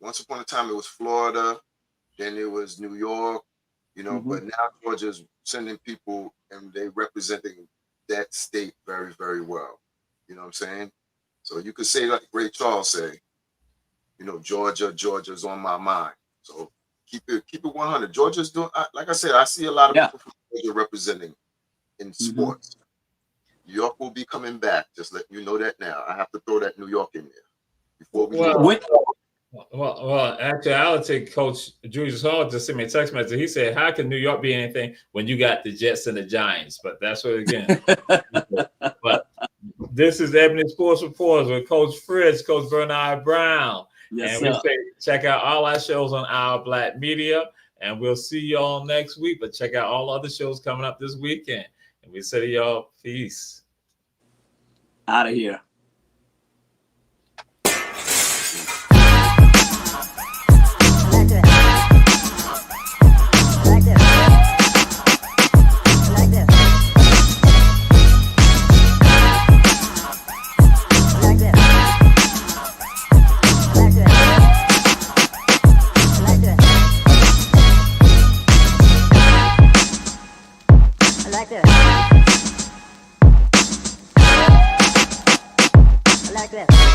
Once upon a time it was Florida, then it was New York, you know, but now Georgia's sending people and they representing that state very, very well. You know what I'm saying? So you could say like Ray Charles say, you know, Georgia's on my mind. So keep it 100. Georgia's doing, like I said, I see a lot of people from Georgia representing in sports. New York will be coming back. Just let you know that now. I have to throw that New York in there before we Well, actually, I would take Coach Julius Hall just sent me a text message. He said, how can New York be anything when you got the Jets and the Giants? But that's what, again. But this is Ebony Sports Reporters with Coach Fritz, Coach Bernard Brown. Yes, and we say check out all our shows on Our Black Media. And we'll see y'all next week. But check out all other shows coming up this weekend. And we say to y'all, peace. Out of here. Like this.